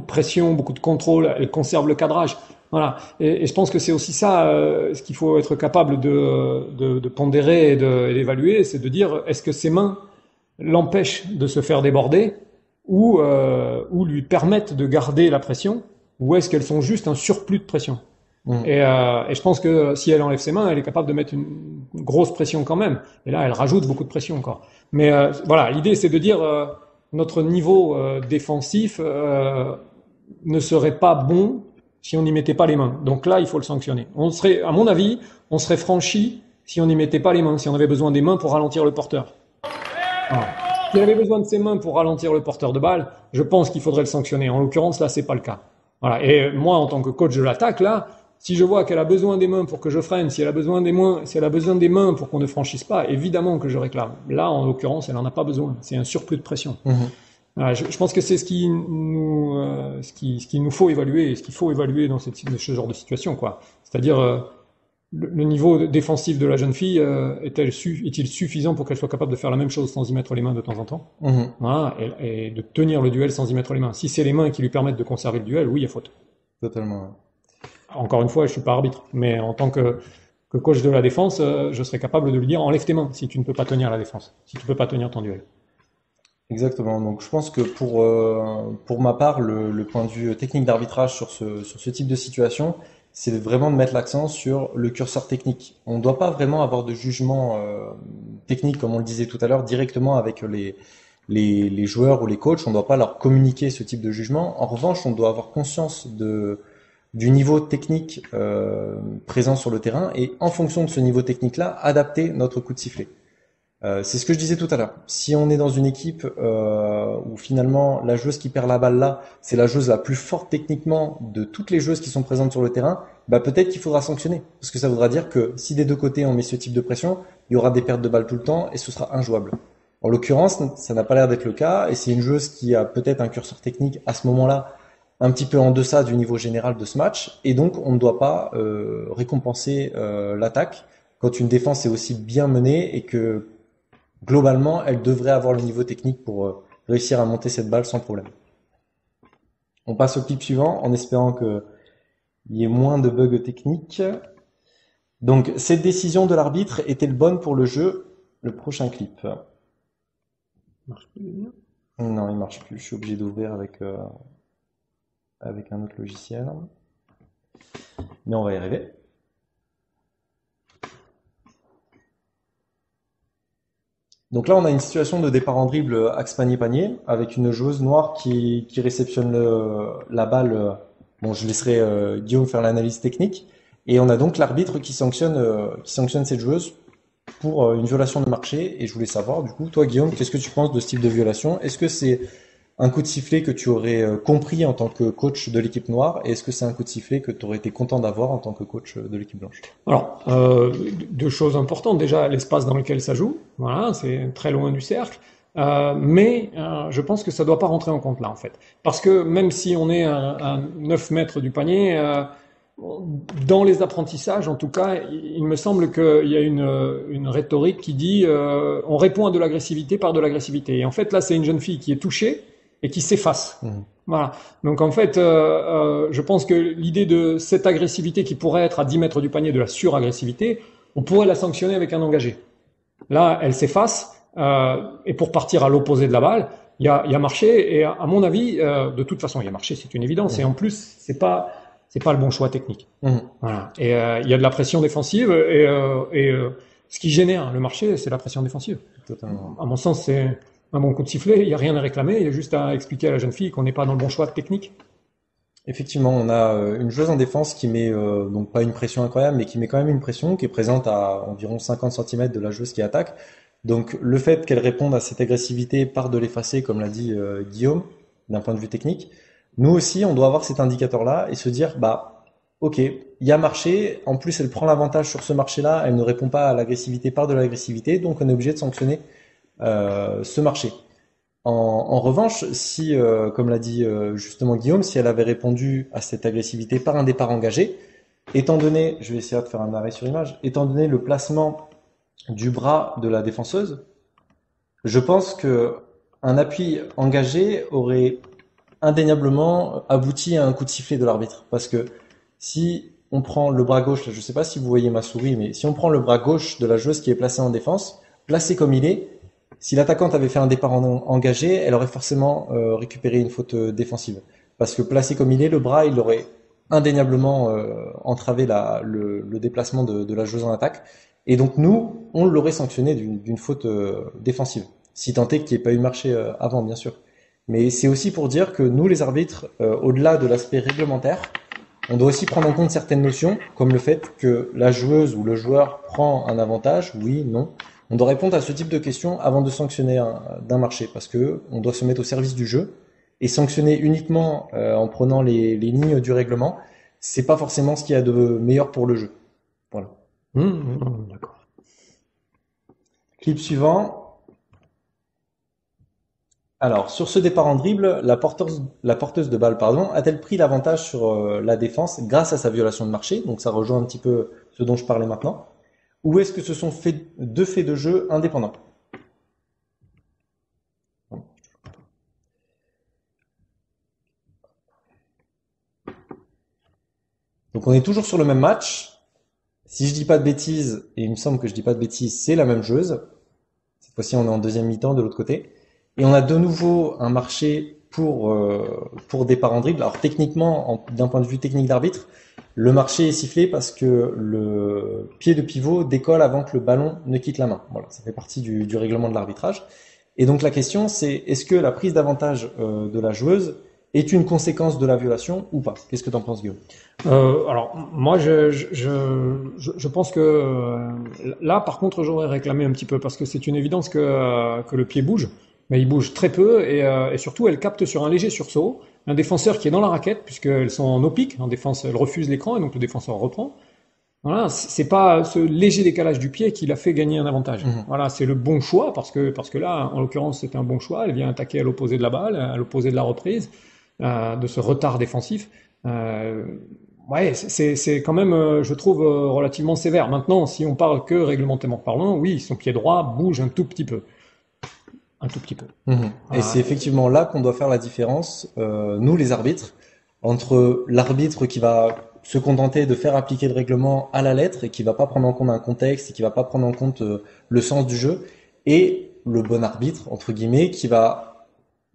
S2: pression, beaucoup de contrôle, elle conserve le cadrage. Voilà. Et je pense que c'est aussi ça, ce qu'il faut être capable de pondérer et d'évaluer, c'est de dire, est-ce que ses mains l'empêchent de se faire déborder ou lui permettent de garder la pression, ou est-ce qu'elles sont juste un surplus de pression? Et je pense que si elle enlève ses mains, elle est capable de mettre une grosse pression quand même. Et là, elle rajoute beaucoup de pression encore. Mais voilà, l'idée c'est de dire notre niveau défensif ne serait pas bon si on n'y mettait pas les mains. Donc là, il faut le sanctionner. À mon avis, on serait franchi si on n'y mettait pas les mains, si on avait besoin des mains pour ralentir le porteur. Voilà. Si elle avait besoin de ses mains pour ralentir le porteur de balle, je pense qu'il faudrait le sanctionner. En l'occurrence, là, c'est pas le cas. Voilà. Et moi, en tant que coach de l'attaque, là, si je vois qu'elle a besoin des mains pour que je freine, si elle a besoin des mains pour qu'on ne franchisse pas, évidemment que je réclame. Là, en l'occurrence, elle en a pas besoin. C'est un surplus de pression. Je pense que c'est ce qu'il nous faut évaluer, et ce qu'il faut évaluer dans ce genre de situation, quoi. C'est-à-dire, le niveau défensif de la jeune fille, est-il suffisant pour qu'elle soit capable de faire la même chose sans y mettre les mains de temps en temps? Voilà, et de tenir le duel sans y mettre les mains. Si c'est les mains qui lui permettent de conserver le duel, oui, il y a faute.
S3: Totalement. Ouais.
S2: Encore une fois, je suis pas arbitre, mais en tant que coach de la défense, je serais capable de lui dire enlève tes mains si tu ne peux pas tenir la défense, si tu peux pas tenir ton duel.
S3: Exactement. Donc je pense que pour ma part, le point de vue technique d'arbitrage sur ce type de situation, c'est vraiment de mettre l'accent sur le curseur technique. On ne doit pas vraiment avoir de jugement technique, comme on le disait tout à l'heure, directement avec les joueurs ou les coachs. On ne doit pas leur communiquer ce type de jugement. En revanche, on doit avoir conscience du niveau technique présent sur le terrain et en fonction de ce niveau technique-là, adapter notre coup de sifflet. C'est ce que je disais tout à l'heure. Si on est dans une équipe où finalement la joueuse qui perd la balle là, c'est la joueuse la plus forte techniquement de toutes les joueuses qui sont présentes sur le terrain, bah peut-être qu'il faudra sanctionner. Parce que ça voudra dire que si des deux côtés on met ce type de pression, il y aura des pertes de balles tout le temps et ce sera injouable. En l'occurrence, ça n'a pas l'air d'être le cas et c'est une joueuse qui a peut-être un curseur technique à ce moment-là un petit peu en deçà du niveau général de ce match et donc on ne doit pas récompenser l'attaque quand une défense est aussi bien menée et que globalement, elle devrait avoir le niveau technique pour réussir à monter cette balle sans problème. On passe au clip suivant en espérant qu'il y ait moins de bugs techniques. Donc, cette décision de l'arbitre est-elle bonne pour le jeu? Le prochain clip.
S2: Marche plus.
S3: Non, il marche plus. Je suis obligé d'ouvrir avec un autre logiciel. Mais on va y arriver. Donc là, on a une situation de départ en dribble axe panier-panier avec une joueuse noire qui réceptionne la balle. Bon, je laisserai Guillaume faire l'analyse technique. Et on a donc l'arbitre qui sanctionne cette joueuse pour une violation de marché. Et je voulais savoir, du coup, toi, Guillaume, qu'est-ce que tu penses de ce type de violation? Est-ce que c'est un coup de sifflet que tu aurais compris en tant que coach de l'équipe noire et est-ce que c'est un coup de sifflet que tu aurais été content d'avoir en tant que coach de l'équipe blanche?
S2: Alors, deux choses importantes. Déjà, l'espace dans lequel ça joue. Voilà, c'est très loin du cercle. Mais je pense que ça doit pas rentrer en compte là, en fait. Parce que même si on est à 9 mètres du panier, dans les apprentissages, en tout cas, il me semble qu'il y a une rhétorique qui dit on répond à de l'agressivité par de l'agressivité. Et en fait, là, c'est une jeune fille qui est touchée et qui s'efface. Voilà. Donc en fait, je pense que l'idée de cette agressivité qui pourrait être à 10 mètres du panier, de la suragressivité, on pourrait la sanctionner avec un engagé. Là, elle s'efface, et pour partir à l'opposé de la balle, il y a marché, et à mon avis, de toute façon, il y a marché, c'est une évidence, et en plus, c'est pas le bon choix technique. Voilà. Et il y a de la pression défensive, et ce qui génère le marché, c'est la pression défensive.
S3: Totalement.
S2: À mon sens, c'est un bon coup de sifflet, il n'y a rien à réclamer, il y a juste à expliquer à la jeune fille qu'on n'est pas dans le bon choix technique.
S3: Effectivement, on a une joueuse en défense qui met, donc pas une pression incroyable, mais qui met quand même une pression, qui est présente à environ 50 cm de la joueuse qui attaque. Donc le fait qu'elle réponde à cette agressivité par de l'effacer, comme l'a dit Guillaume, d'un point de vue technique, nous aussi, on doit avoir cet indicateur-là et se dire, bah, ok, il y a marché, en plus elle prend l'avantage sur ce marché-là, elle ne répond pas à l'agressivité par de l'agressivité, donc on est obligé de sanctionner ce marché. En revanche, si, comme l'a dit justement Guillaume, si elle avait répondu à cette agressivité par un départ engagé, étant donné, je vais essayer de faire un arrêt sur image, étant donné le placement du bras de la défenseuse, je pense que un appui engagé aurait indéniablement abouti à un coup de sifflet de l'arbitre. Parce que si on prend le bras gauche, là, je ne sais pas si vous voyez ma souris, mais si on prend le bras gauche de la joueuse qui est placée en défense, placé comme il est, si l'attaquante avait fait un départ engagé, elle aurait forcément récupéré une faute défensive. Parce que placé comme il est, le bras, il aurait indéniablement entravé le déplacement de la joueuse en attaque. Et donc nous, on l'aurait sanctionné d'une faute défensive. Si tant est qu'il n'y ait pas eu marché avant, bien sûr. Mais c'est aussi pour dire que nous, les arbitres, au-delà de l'aspect réglementaire, on doit aussi prendre en compte certaines notions, comme le fait que la joueuse ou le joueur prend un avantage, oui, non. On doit répondre à ce type de questions avant de sanctionner d'un marché, parce que on doit se mettre au service du jeu et sanctionner uniquement en prenant les lignes du règlement, c'est pas forcément ce qu'il y a de meilleur pour le jeu. Voilà.
S2: D'accord.
S3: Clip suivant. Alors, sur ce départ en dribble, la porteuse de balle, pardon, a-t-elle pris l'avantage sur la défense grâce à sa violation de marché? Donc, ça rejoint un petit peu ce dont je parlais maintenant. Ou est-ce que ce sont deux faits de jeu indépendants? Donc, on est toujours sur le même match. Si je dis pas de bêtises, et il me semble que je dis pas de bêtises, c'est la même joueuse. Cette fois-ci, on est en deuxième mi-temps de l'autre côté. Et on a de nouveau un marché pour départ en dribble. Alors techniquement, d'un point de vue technique d'arbitre, le marché est sifflé parce que le pied de pivot décolle avant que le ballon ne quitte la main. Voilà, ça fait partie du règlement de l'arbitrage. Et donc la question, c'est est-ce que la prise d'avantage de la joueuse est une conséquence de la violation ou pas? Qu'est-ce que tu en penses, Guillaume?
S2: Alors, moi, je pense que là, par contre, j'aurais réclamé un petit peu parce que c'est une évidence que le pied bouge, mais il bouge très peu et surtout, elle capte sur un léger sursaut. Un défenseur qui est dans la raquette, puisqu'elles sont en no-pick, en défense, elle refuse l'écran et donc le défenseur reprend. Voilà, c'est pas ce léger décalage du pied qui l'a fait gagner un avantage. Voilà, c'est le bon choix parce que là, en l'occurrence, c'est un bon choix. Elle vient attaquer à l'opposé de la balle, à l'opposé de la reprise, de ce retard défensif. Ouais, c'est quand même, je trouve, relativement sévère. Maintenant, si on parle que réglementairement parlant, oui, son pied droit bouge un tout petit peu. Un tout petit peu.
S3: Et c'est effectivement là qu'on doit faire la différence, nous les arbitres, entre l'arbitre qui va se contenter de faire appliquer le règlement à la lettre et qui va pas prendre en compte un contexte et qui va pas prendre en compte le sens du jeu, et le bon arbitre, entre guillemets, qui va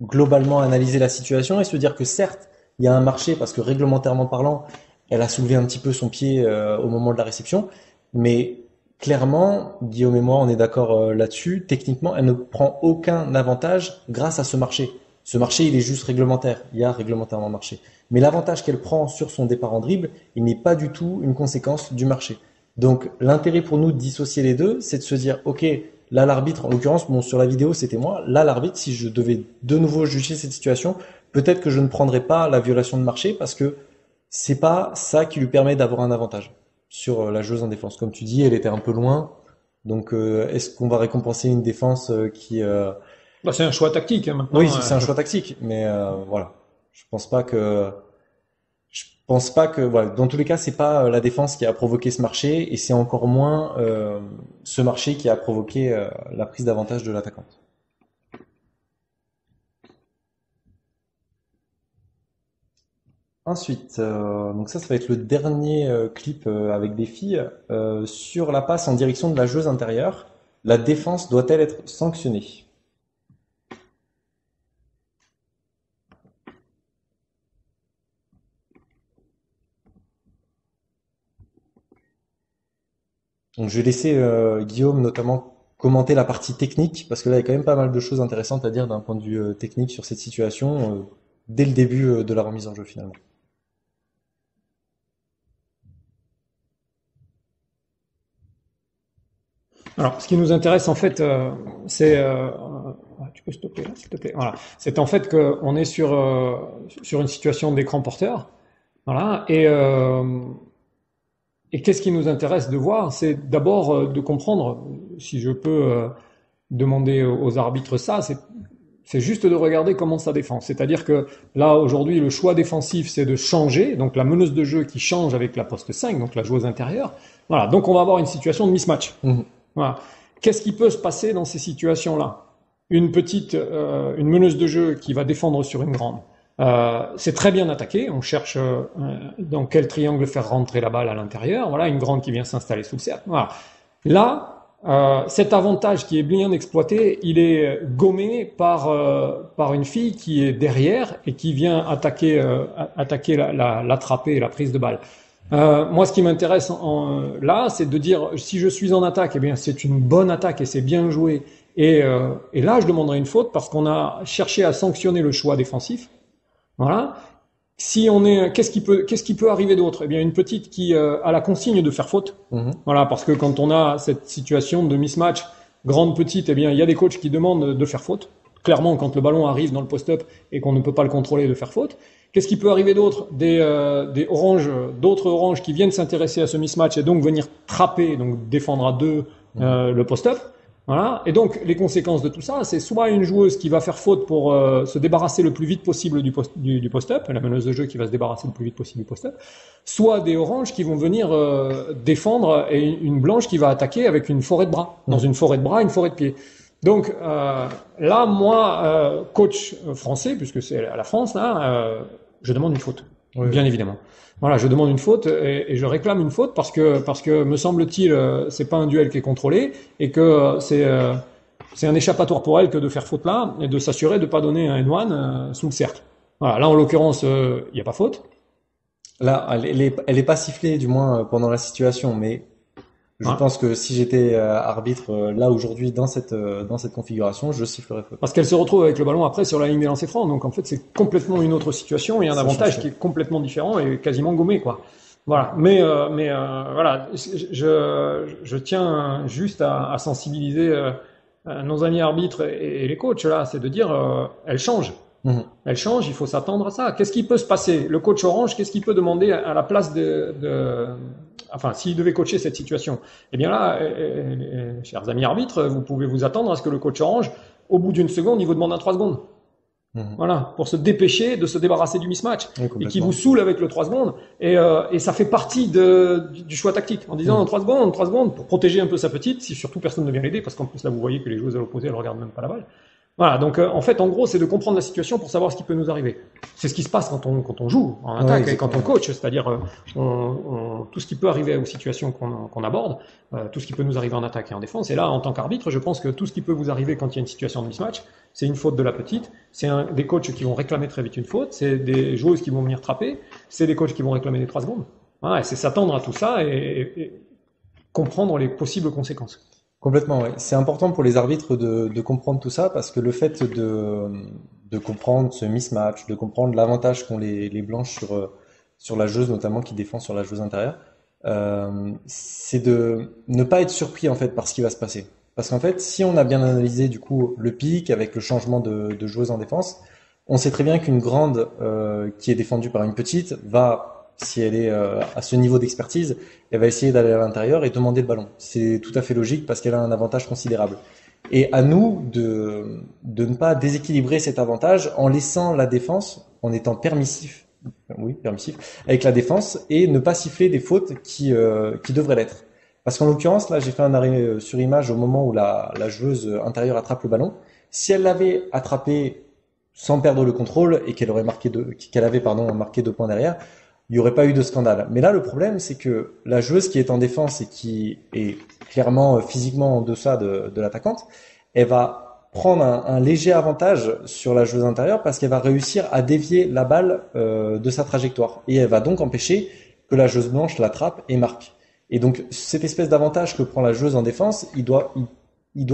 S3: globalement analyser la situation et se dire que certes, il y a un marché parce que réglementairement parlant, elle a soulevé un petit peu son pied au moment de la réception, mais clairement, Guillaume et moi, on est d'accord là-dessus. Techniquement, elle ne prend aucun avantage grâce à ce marché. Ce marché, il est juste réglementaire. Il y a réglementairement marché. Mais l'avantage qu'elle prend sur son départ en dribble, il n'est pas du tout une conséquence du marché. Donc, l'intérêt pour nous de dissocier les deux, c'est de se dire, OK, là, l'arbitre, en l'occurrence, bon, sur la vidéo, c'était moi. Là, l'arbitre, si je devais de nouveau juger cette situation, peut-être que je ne prendrais pas la violation de marché parce que c'est pas ça qui lui permet d'avoir un avantage sur la joueuse en défense. Comme tu dis, elle était un peu loin. Donc, est-ce qu'on va récompenser une défense qui...
S2: Bah, c'est un choix tactique, hein, maintenant.
S3: Oui, c'est un choix tactique. Mais voilà, je pense pas que... Voilà, dans tous les cas, c'est pas la défense qui a provoqué ce marché et c'est encore moins ce marché qui a provoqué la prise d'avantage de l'attaquante. Ensuite, donc ça va être le dernier clip avec des filles. Sur la passe en direction de la joueuse intérieure, la défense doit-elle être sanctionnée? Donc je vais laisser Guillaume notamment commenter la partie technique, parce que là il y a quand même pas mal de choses intéressantes à dire d'un point de vue technique sur cette situation dès le début de la remise en jeu finalement.
S2: Alors, ce qui nous intéresse en fait, c'est, tu peux stopper là, s'il te plaît. Voilà, c'est en fait qu'on est sur une situation d'écran porteur, voilà, et qu'est-ce qui nous intéresse de voir, c'est d'abord de comprendre, si je peux demander aux arbitres ça, c'est juste de regarder comment ça défend. C'est-à-dire que là, aujourd'hui, le choix défensif, c'est de changer, donc la meneuse de jeu qui change avec la poste 5, donc la joueuse intérieure. Voilà, donc on va avoir une situation de mismatch. Voilà. Qu'est-ce qui peut se passer dans ces situations-là? Une meneuse de jeu qui va défendre sur une grande. C'est très bien attaqué. On cherche dans quel triangle faire rentrer la balle à l'intérieur. Voilà, une grande qui vient s'installer sous le cercle. Voilà. Là, cet avantage qui est bien exploité, il est gommé par une fille qui est derrière et qui vient attaquer l'attraper et la prise de balle. Moi, ce qui m'intéresse là, c'est de dire si je suis en attaque, eh bien c'est une bonne attaque et c'est bien joué. Et là, je demanderai une faute parce qu'on a cherché à sanctionner le choix défensif. Voilà. Si on est, qu'est-ce qui peut arriver d'autre? Eh bien, une petite qui a la consigne de faire faute. Voilà, parce que quand on a cette situation de mismatch, grande petite, eh bien, il y a des coachs qui demandent de faire faute. Clairement, quand le ballon arrive dans le post-up et qu'on ne peut pas le contrôler, de faire faute. Qu'est-ce qui peut arriver d'autre? D'autres oranges qui viennent s'intéresser à ce mismatch et donc venir trapper, donc défendre à deux le post-up. Voilà. Et donc, les conséquences de tout ça, c'est soit une joueuse qui va faire faute pour se débarrasser le plus vite possible du post-up, la meneuse de jeu qui va se débarrasser le plus vite possible du post-up, soit des oranges qui vont venir défendre et une blanche qui va attaquer avec une forêt de bras. Dans une forêt de bras, une forêt de pieds. Donc là, moi, coach français, puisque c'est la France, là, je demande une faute, bien évidemment. Voilà, je demande une faute et je réclame une faute parce que me semble-t-il, c'est pas un duel qui est contrôlé et que c'est un échappatoire pour elle que de faire faute là et de s'assurer de pas donner un N1 sous le cercle. Voilà, là en l'occurrence, il n'y a pas faute.
S3: Là, elle est pas sifflée, du moins pendant la situation, mais je pense que si j'étais arbitre là aujourd'hui dans cette configuration, je sifflerais faute.
S2: Parce qu'elle se retrouve avec le ballon après sur la ligne des lancers francs, donc en fait c'est complètement une autre situation et un avantage qui est complètement différent et quasiment gommé quoi. Voilà, mais voilà, je tiens juste à sensibiliser nos amis arbitres et les coachs là, c'est de dire elle change. Elle change, il faut s'attendre à ça. Qu'est-ce qui peut se passer? Le coach orange, qu'est-ce qu'il peut demander à la place enfin, s'il devait coacher cette situation? Eh bien là, chers amis arbitres, vous pouvez vous attendre à ce que le coach orange, au bout d'une seconde, il vous demande un 3 secondes. Voilà, pour se dépêcher de se débarrasser du mismatch. Et qui vous saoule avec le 3 secondes. Et ça fait partie du choix tactique. En disant 3 secondes, pour protéger un peu sa petite, si surtout personne ne vient l'aider, parce qu'en plus là, vous voyez que les joueuses à l'opposé, elles regardent même pas la balle. Voilà, donc en fait, en gros, c'est de comprendre la situation pour savoir ce qui peut nous arriver. C'est ce qui se passe quand on joue en attaque et quand on coach, c'est-à-dire tout ce qui peut arriver aux situations qu'on aborde, tout ce qui peut nous arriver en attaque et en défense. Et là, en tant qu'arbitre, je pense que tout ce qui peut vous arriver quand il y a une situation de mismatch, c'est une faute de la petite, c'est des coachs qui vont réclamer très vite une faute, c'est des joueuses qui vont venir trapper, c'est des coachs qui vont réclamer les 3 secondes. Voilà, et c'est s'attendre à tout ça et comprendre les possibles conséquences.
S3: Complètement, oui. C'est important pour les arbitres de comprendre tout ça parce que le fait de comprendre ce mismatch, de comprendre l'avantage qu'ont les blanches sur la joueuse, notamment qui défend sur la joueuse intérieure, c'est de ne pas être surpris en fait par ce qui va se passer. Parce qu'en fait, si on a bien analysé du coup le pic avec le changement de joueuse en défense, on sait très bien qu'une grande qui est défendue par une petite va, si elle est à ce niveau d'expertise, elle va essayer d'aller à l'intérieur et demander le ballon. C'est tout à fait logique parce qu'elle a un avantage considérable. Et à nous de ne pas déséquilibrer cet avantage en laissant la défense, en étant permissif avec la défense et ne pas siffler des fautes qui devraient l'être. Parce qu'en l'occurrence, là, j'ai fait un arrêt sur image au moment où la joueuse intérieure attrape le ballon. Si elle l'avait attrapé sans perdre le contrôle et qu'elle avait marqué 2 points derrière, il n'y aurait pas eu de scandale. Mais là, le problème, c'est que la joueuse qui est en défense et qui est clairement physiquement en deçà de l'attaquante, elle va prendre un léger avantage sur la joueuse intérieure parce qu'elle va réussir à dévier la balle de sa trajectoire. Et elle va donc empêcher que la joueuse blanche l'attrape et marque. Et donc, cette espèce d'avantage que prend la joueuse en défense, il doit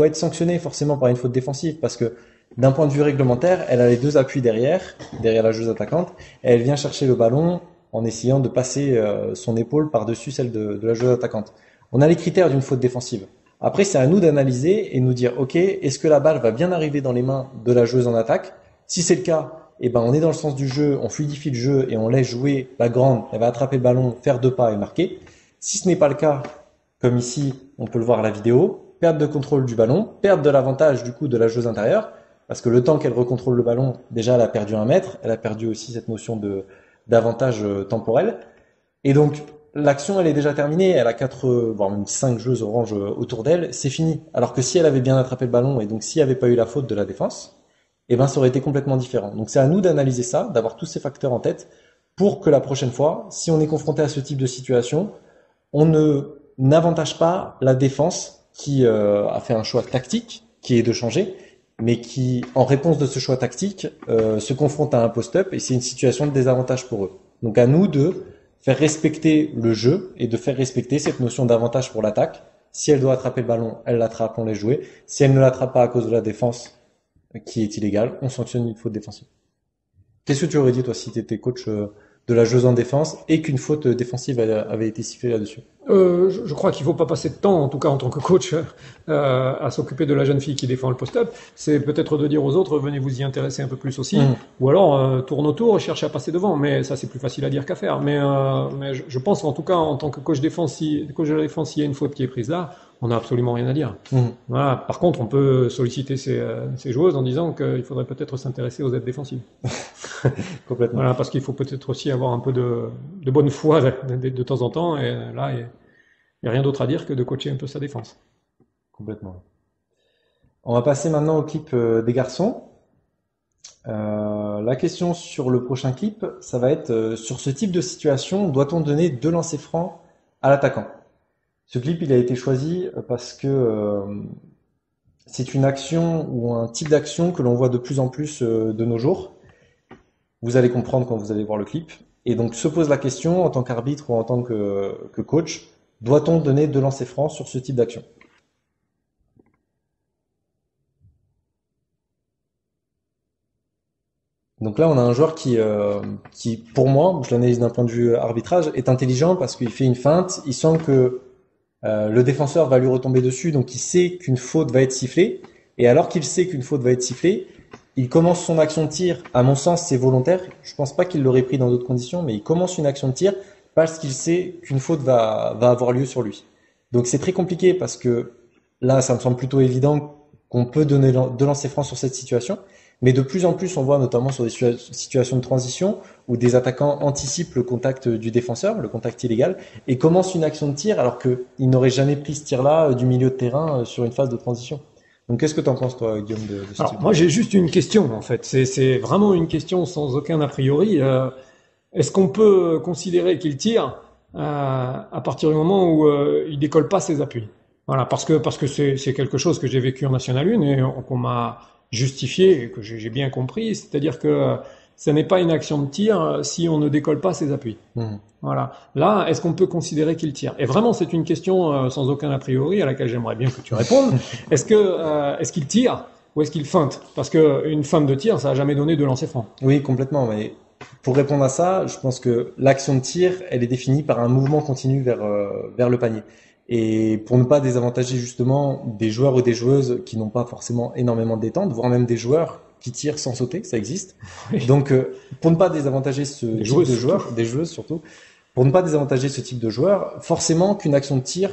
S3: être sanctionné forcément par une faute défensive parce que d'un point de vue réglementaire, elle a les 2 appuis derrière la joueuse attaquante, et elle vient chercher le ballon en essayant de passer son épaule par-dessus celle de la joueuse attaquante. On a les critères d'une faute défensive. Après, c'est à nous d'analyser et nous dire, ok, est-ce que la balle va bien arriver dans les mains de la joueuse en attaque? Si c'est le cas, eh ben, on est dans le sens du jeu, on fluidifie le jeu et on laisse jouer la grande, elle va attraper le ballon, faire 2 pas et marquer. Si ce n'est pas le cas, comme ici, on peut le voir à la vidéo, perte de contrôle du ballon, perte de l'avantage du coup de la joueuse intérieure, parce que le temps qu'elle recontrôle le ballon, déjà elle a perdu 1 mètre, elle a perdu aussi cette notion d'avantage temporel. Et donc, l'action, elle est déjà terminée. Elle a 4, voire même 5 joueuses oranges autour d'elle. C'est fini. Alors que si elle avait bien attrapé le ballon et donc s'il n'y avait pas eu la faute de la défense, eh ben, ça aurait été complètement différent. Donc, c'est à nous d'analyser ça, d'avoir tous ces facteurs en tête pour que la prochaine fois, si on est confronté à ce type de situation, on n'avantage pas la défense qui a fait un choix tactique, qui est de changer, mais qui, en réponse de ce choix tactique, se confronte à un post-up et c'est une situation de désavantage pour eux. Donc à nous de faire respecter le jeu et de faire respecter cette notion d'avantage pour l'attaque. Si elle doit attraper le ballon, elle l'attrape, on laisse jouer. Si elle ne l'attrape pas à cause de la défense, qui est illégale, on sanctionne une faute défensive. Qu'est-ce que tu aurais dit toi si tu étais coach de la joueuse en défense et qu'une faute défensive avait été sifflée là-dessus.
S2: Je crois qu'il ne faut pas passer de temps, en tout cas en tant que coach, à s'occuper de la jeune fille qui défend le post-up. C'est peut-être de dire aux autres, venez vous y intéresser un peu plus aussi. Ou alors, tourne autour et cherchez à passer devant. Mais ça, c'est plus facile à dire qu'à faire. Mais je pense qu'en tout cas, en tant que coach de la défense, s'il y a une faute qui est prise là, on n'a absolument rien à dire. Voilà. Par contre, on peut solliciter ces joueuses en disant qu'il faudrait peut-être s'intéresser aux aides défensives.
S3: Complètement.
S2: Voilà, parce qu'il faut peut-être aussi avoir un peu de bonne foi de temps en temps. Et là, il n'y a rien d'autre à dire que de coacher un peu sa défense.
S3: Complètement. On va passer maintenant au clip des garçons. La question sur le prochain clip, ça va être sur ce type de situation, doit-on donner 2 lancers francs à l'attaquant? Ce clip, il a été choisi parce que c'est une action ou un type d'action que l'on voit de plus en plus de nos jours. Vous allez comprendre quand vous allez voir le clip. Et donc se pose la question, en tant qu'arbitre ou en tant que coach, doit-on donner 2 lancers francs sur ce type d'action? Donc là, on a un joueur qui, pour moi, je l'analyse d'un point de vue arbitrage, est intelligent parce qu'il fait une feinte, il sent que le défenseur va lui retomber dessus, donc il sait qu'une faute va être sifflée. Et alors qu'il sait qu'une faute va être sifflée, il commence son action de tir. À mon sens, c'est volontaire. Je pense pas qu'il l'aurait pris dans d'autres conditions, mais il commence une action de tir parce qu'il sait qu'une faute va avoir lieu sur lui. Donc c'est très compliqué parce que là, ça me semble plutôt évident qu'on peut donner 2 lancers francs sur cette situation. Mais de plus en plus, on voit notamment sur des situations de transition où des attaquants anticipent le contact du défenseur, le contact illégal, et commencent une action de tir alors qu'ils n'auraient jamais pris ce tir-là du milieu de terrain sur une phase de transition. Donc qu'est-ce que tu en penses, toi, Guillaume, de ce
S2: Alors,
S3: type?
S2: moi, j'ai juste une question, en fait. C'est vraiment une question sans aucun a priori. Est-ce qu'on peut considérer qu'il tire à partir du moment où il décolle pas ses appuis? Voilà, parce que c'est quelque chose que j'ai vécu en National 1 et qu'on m'a justifié et que j'ai bien compris. C'est-à-dire que ce n'est pas une action de tir si on ne décolle pas ses appuis. Voilà. Là, est-ce qu'on peut considérer qu'il tire? Et vraiment, c'est une question sans aucun a priori à laquelle j'aimerais bien que tu répondes. Est-ce qu'il tire ou est-ce qu'il feinte? Parce que une feinte de tir, ça n'a jamais donné de lancer franc.
S3: Oui, complètement. Mais pour répondre à ça, je pense que l'action de tir, elle est définie par un mouvement continu vers le panier. Et pour ne pas désavantager justement des joueurs ou des joueuses qui n'ont pas forcément énormément de détente, voire même des joueurs qui tirent sans sauter, ça existe.
S2: Oui.
S3: Donc, pour ne pas désavantager ce type
S2: joueuses
S3: de joueurs, des joueuses surtout, pour ne pas désavantager ce type de joueurs, forcément qu'une action de tir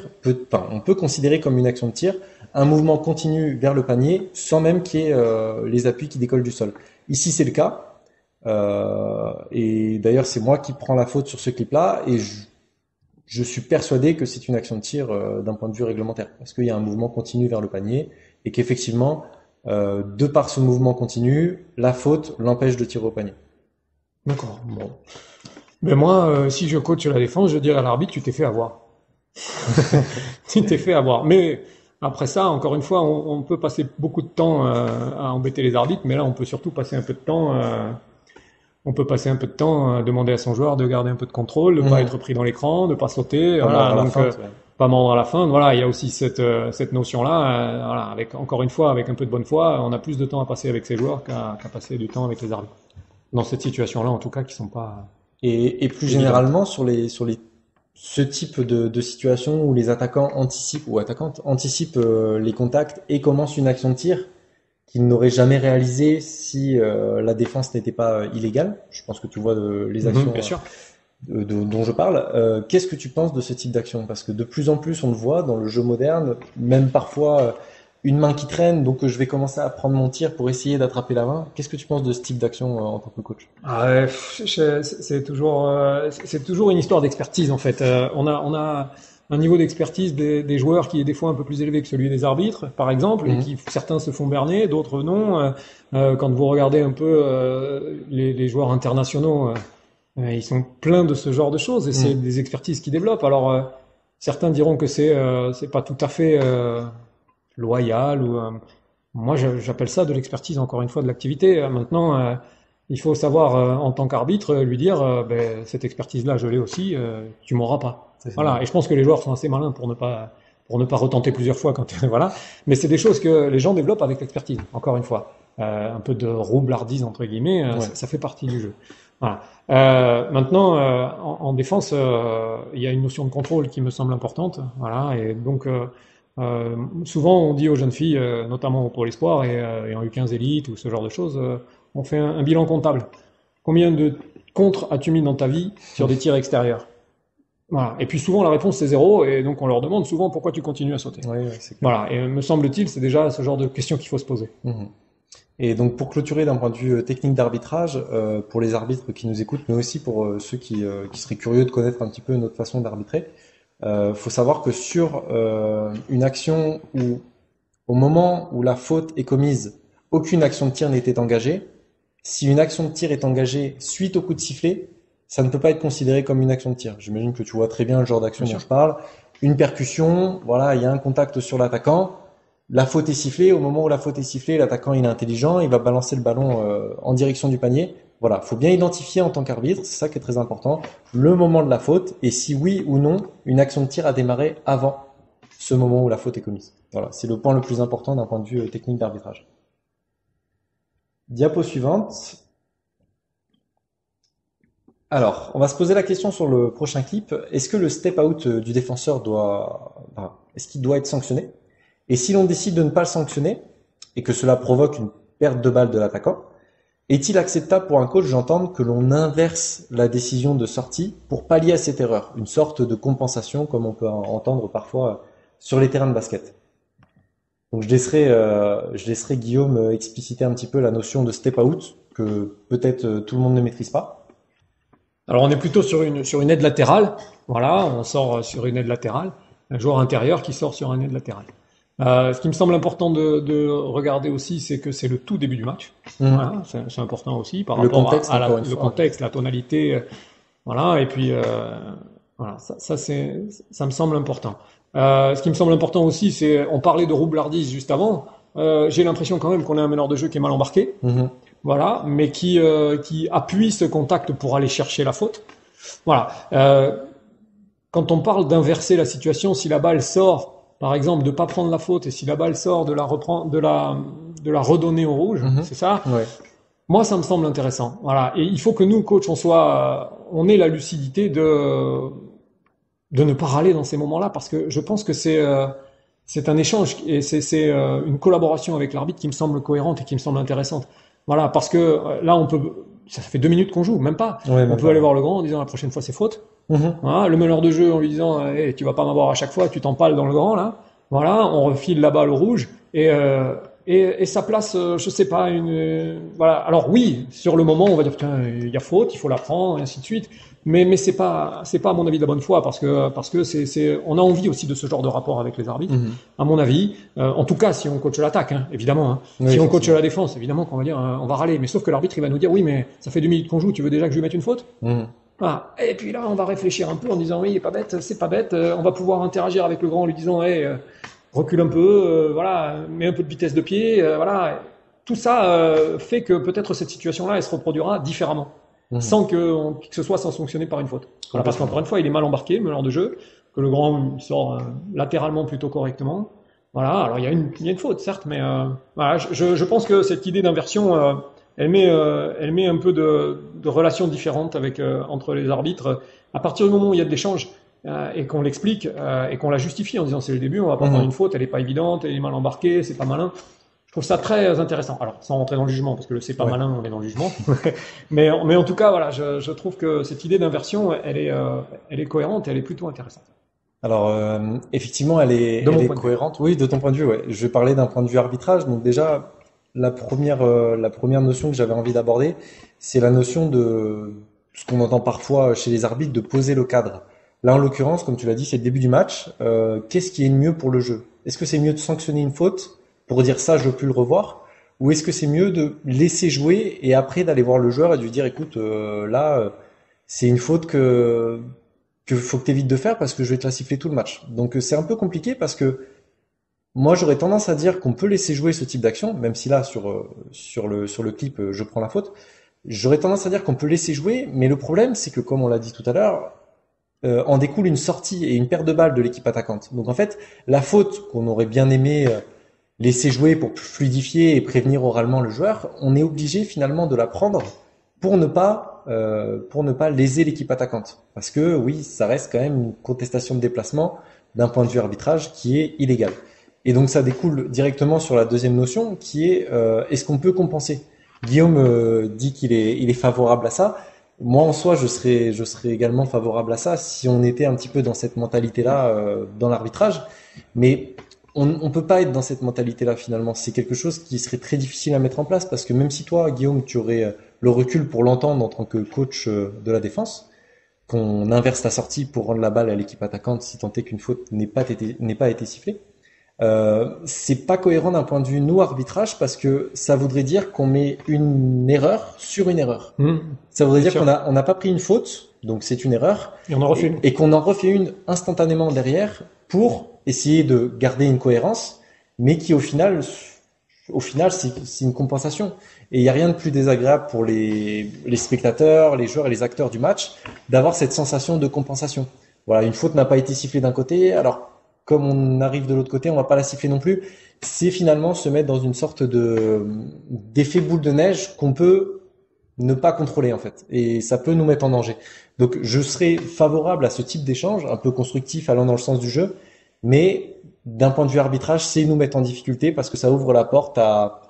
S3: on peut considérer comme une action de tir un mouvement continu vers le panier sans même qu'il y ait les appuis qui décollent du sol. Ici, c'est le cas. Et d'ailleurs, c'est moi qui prends la faute sur ce clip-là et je suis persuadé que c'est une action de tir d'un point de vue réglementaire, parce qu'il y a un mouvement continu vers le panier, et qu'effectivement, de par ce mouvement continu, la faute l'empêche de tirer au panier.
S2: D'accord. Bon. Mais moi, si je coach la défense, je dirais à l'arbitre, tu t'es fait avoir. Tu t'es fait avoir. Mais après ça, encore une fois, on peut passer beaucoup de temps à embêter les arbitres, mais là, on peut surtout passer un peu de temps... à demander à son joueur de garder un peu de contrôle, de pas être pris dans l'écran, de pas sauter, voilà, donc pas mordre à la fin. Voilà, il y a aussi cette notion-là. Voilà, encore une fois, avec un peu de bonne foi, on a plus de temps à passer avec ses joueurs qu'à passer du temps avec les arbitres. Dans cette situation-là, en tout cas, qui sont pas.
S3: Et plus généralement sur ce type de situation où les attaquants anticipent ou attaquantes anticipent les contacts et commencent une action de tir qu'ils n'auraient jamais réalisé si la défense n'était pas illégale. Je pense que tu vois les actions
S2: bien sûr.
S3: dont je parle. Qu'est-ce que tu penses de ce type d'action? Parce que de plus en plus, on le voit dans le jeu moderne, même parfois une main qui traîne, donc je vais commencer à prendre mon tir pour essayer d'attraper la main. Qu'est-ce que tu penses de ce type d'action en tant que coach?
S2: C'est toujours une histoire d'expertise, en fait. On a un niveau d'expertise des joueurs qui est des fois un peu plus élevé que celui des arbitres, par exemple, et qui certains se font berner, d'autres non. Quand vous regardez un peu les joueurs internationaux, ils sont pleins de ce genre de choses, et c'est des expertises qui développent. Alors certains diront que c'est pas tout à fait loyal, ou moi j'appelle ça de l'expertise, encore une fois, de l'activité. Maintenant, il faut savoir en tant qu'arbitre lui dire cette expertise-là, je l'ai aussi, tu m'auras pas. Voilà, et je pense que les joueurs sont assez malins pour ne pas retenter plusieurs fois voilà. Mais c'est des choses que les gens développent avec l'expertise. Encore une fois, un peu de roublardise entre guillemets, ça fait partie du jeu. Voilà. Maintenant, en défense, il y a une notion de contrôle qui me semble importante. Voilà. Et donc, souvent, on dit aux jeunes filles, notamment au Pôle Espoir et en U15 Élite ou ce genre de choses, on fait un bilan comptable. Combien de contres as-tu mis dans ta vie sur des tirs extérieurs? Voilà. Et puis souvent, la réponse, c'est 0. Et donc, on leur demande souvent pourquoi tu continues à sauter.
S3: Oui, c'est clair.
S2: Voilà. Et me semble-t-il, c'est déjà ce genre de questions qu'il faut se poser.
S3: Et donc pour clôturer d'un point de vue technique d'arbitrage, pour les arbitres qui nous écoutent, mais aussi pour ceux qui seraient curieux de connaître un petit peu notre façon d'arbitrer, faut savoir que sur une action où, au moment où la faute est commise, aucune action de tir n'était engagée, si une action de tir est engagée suite au coup de sifflet, ça ne peut pas être considéré comme une action de tir. J'imagine que tu vois très bien le genre d'action dont je parle. Une percussion, voilà, il y a un contact sur l'attaquant. La faute est sifflée. Au moment où la faute est sifflée, l'attaquant il est intelligent, il va balancer le ballon en direction du panier. Voilà, faut bien identifier en tant qu'arbitre, c'est ça qui est très important, le moment de la faute et si oui ou non une action de tir a démarré avant ce moment où la faute est commise. Voilà, c'est le point le plus important d'un point de vue technique d'arbitrage. Diapo suivante. Alors, on va se poser la question sur le prochain clip. Est-ce que le step out du défenseur est-ce qu'il doit être sanctionné? Et si l'on décide de ne pas le sanctionner, et que cela provoque une perte de balle de l'attaquant, est-il acceptable pour un coach d'entendre que l'on inverse la décision de sortie pour pallier à cette erreur? Une sorte de compensation, comme on peut entendre parfois sur les terrains de basket. Donc je laisserai Guillaume expliciter un petit peu la notion de step out, que peut-être tout le monde ne maîtrise pas.
S2: Alors on est plutôt sur une aide latérale. Voilà, on sort sur une aide latérale. Un joueur intérieur qui sort sur une aide latérale. Ce qui me semble important de regarder aussi, c'est que c'est le tout début du match. Voilà, c'est important aussi par rapport à le contexte, la tonalité. Voilà, et puis voilà, ça me semble important. Ce qui me semble important aussi, c'est, on parlait de roublardise juste avant. J'ai l'impression quand même qu'on a un meneur de jeu qui est mal embarqué. Voilà, mais qui appuie ce contact pour aller chercher la faute. Voilà. Quand on parle d'inverser la situation, si la balle sort, par exemple, de pas prendre la faute, et si la balle sort, de la reprendre, de la redonner au rouge, c'est ça.
S3: Ouais.
S2: Moi, ça me semble intéressant. Voilà. Et il faut que nous, coach, on ait la lucidité de ne pas râler dans ces moments-là, parce que je pense que c'est un échange et c'est une collaboration avec l'arbitre qui me semble cohérente et qui me semble intéressante. Voilà, parce que là, ça fait 2 minutes qu'on joue, même pas.
S3: Ouais,
S2: on peut aller voir le grand en disant la prochaine fois c'est faute. Voilà, le meneur de jeu en lui disant hey, tu vas pas m'avoir à chaque fois, tu t'empales dans le grand là. Voilà, on refile la balle au rouge et ça place, je sais pas, voilà. Alors oui, sur le moment, on va dire putain, il y a faute, il faut la prendre, et ainsi de suite. Mais c'est pas à mon avis de la bonne foi parce que on a envie aussi de ce genre de rapport avec les arbitres. À mon avis, en tout cas, si on coach l'attaque, évidemment.
S3: Oui,
S2: si on coach la défense, évidemment qu'on va dire on va râler. Mais sauf que l'arbitre il va nous dire oui, mais ça fait 2 minutes qu'on joue, tu veux déjà que je lui mette une faute? Voilà. Et puis là, on va réfléchir un peu en disant oui, il est pas bête, c'est pas bête. On va pouvoir interagir avec le grand en lui disant hey, recule un peu, voilà, mets un peu de vitesse de pied, voilà. Tout ça fait que peut-être cette situation-là, elle se reproduira différemment, sans que ce soit sanctionné par une faute. Voilà, parce qu'encore une fois, il est mal embarqué, le meneur de jeu, que le grand il sort latéralement plutôt correctement. Voilà. Alors il y a une faute, certes, mais voilà, je pense que cette idée d'inversion elle met un peu de relations différentes entre les arbitres. À partir du moment où il y a de l'échange et qu'on l'explique et qu'on la justifie en disant c'est le début, on va pas prendre une faute, elle est pas évidente, elle est mal embarquée, c'est pas malin. Je trouve ça très intéressant. Alors sans rentrer dans le jugement, parce que le c'est pas malin, on est dans le jugement. mais en tout cas, voilà, je trouve que cette idée d'inversion, elle est cohérente et elle est plutôt intéressante.
S3: Alors effectivement, elle est cohérente. Oui, de ton point de vue, ouais. Je vais parler d'un point de vue arbitrage. Donc déjà. La première notion que j'avais envie d'aborder, c'est la notion de ce qu'on entend parfois chez les arbitres de poser le cadre. Là, en l'occurrence, comme tu l'as dit, c'est le début du match. Qu'est-ce qui est mieux pour le jeu? Est-ce que c'est mieux de sanctionner une faute pour dire ça, je veux plus le revoir? Ou est-ce que c'est mieux de laisser jouer et après d'aller voir le joueur et de lui dire, écoute, là, c'est une faute que faut que tu évites de faire parce que je vais te la siffler tout le match. Donc c'est un peu compliqué parce que moi, j'aurais tendance à dire qu'on peut laisser jouer ce type d'action, même si là, sur le clip, je prends la faute. J'aurais tendance à dire qu'on peut laisser jouer, mais le problème, c'est que, comme on l'a dit tout à l'heure, en découle une sortie et une perte de balle de l'équipe attaquante. Donc, en fait, la faute qu'on aurait bien aimé laisser jouer pour fluidifier et prévenir oralement le joueur, on est obligé finalement de la prendre pour ne pas pour ne pas léser l'équipe attaquante. Parce que oui, ça reste quand même une contestation de déplacement d'un point de vue arbitrage qui est illégal. Et donc ça découle directement sur la deuxième notion qui est est-ce qu'on peut compenser? Guillaume dit qu'il est favorable à ça. Moi en soi je serais également favorable à ça si on était un petit peu dans cette mentalité-là dans l'arbitrage. Mais on peut pas être dans cette mentalité-là finalement. C'est quelque chose qui serait très difficile à mettre en place parce que même si toi Guillaume tu aurais le recul pour l'entendre en tant que coach de la défense, qu'on inverse la sortie pour rendre la balle à l'équipe attaquante si tant est qu'une faute n'ait pas été sifflée. C'est pas cohérent d'un point de vue nous arbitrage parce que ça voudrait dire qu'on met une erreur sur une erreur. Ça voudrait dire qu'on n'a pas pris une faute, donc c'est une erreur,
S2: Et on en refait une.
S3: et qu'on en refait une instantanément derrière pour essayer de garder une cohérence, mais qui au final c'est une compensation. Et il n'y a rien de plus désagréable pour les spectateurs, les joueurs et les acteurs du match d'avoir cette sensation de compensation. Voilà, une faute n'a pas été sifflée d'un côté, alors comme on arrive de l'autre côté, on va pas la siffler non plus. C'est finalement se mettre dans une sorte d'effet boule de neige qu'on peut ne pas contrôler en fait, et ça peut nous mettre en danger. Donc je serais favorable à ce type d'échange, un peu constructif, allant dans le sens du jeu, mais d'un point de vue arbitrage, c'est nous mettre en difficulté parce que ça ouvre la porte à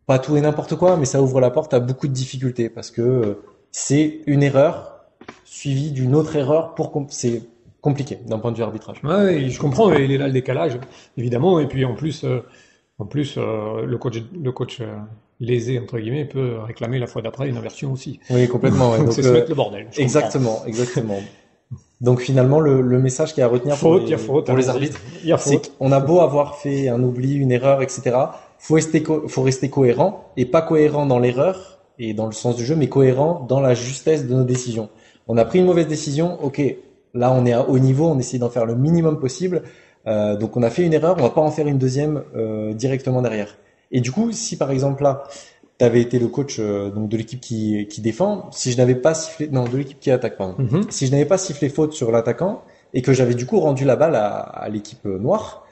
S3: pas tout et n'importe quoi, mais ça ouvre la porte à beaucoup de difficultés parce que c'est une erreur suivie d'une autre erreur c'est compliqué d'un point de vue arbitrage.
S2: Ouais, je comprends, et il est là le décalage, évidemment, et puis en plus, le coach lésé entre guillemets peut réclamer la fois d'après une inversion aussi.
S3: Oui, complètement. Ouais.
S2: Donc
S3: Donc,
S2: c'est se mettre le bordel. Je
S3: exactement. Donc finalement, le message qu'il y a à retenir pour les arbitres,
S2: Il y a
S3: c'est
S2: faute.
S3: qu'on a beau avoir fait un oubli, une erreur, etc. Faut rester cohérent et pas cohérent dans l'erreur et dans le sens du jeu, mais cohérent dans la justesse de nos décisions. On a pris une mauvaise décision, ok. Là, on est à haut niveau, on essaie d'en faire le minimum possible. Donc, on a fait une erreur, on va pas en faire une deuxième directement derrière. Et du coup, si par exemple là, tu avais été le coach donc de l'équipe qui défend, si je n'avais pas sifflé, non, de l'équipe qui attaque, pardon. Si je n'avais pas sifflé faute sur l'attaquant et que j'avais du coup rendu la balle à l'équipe noire,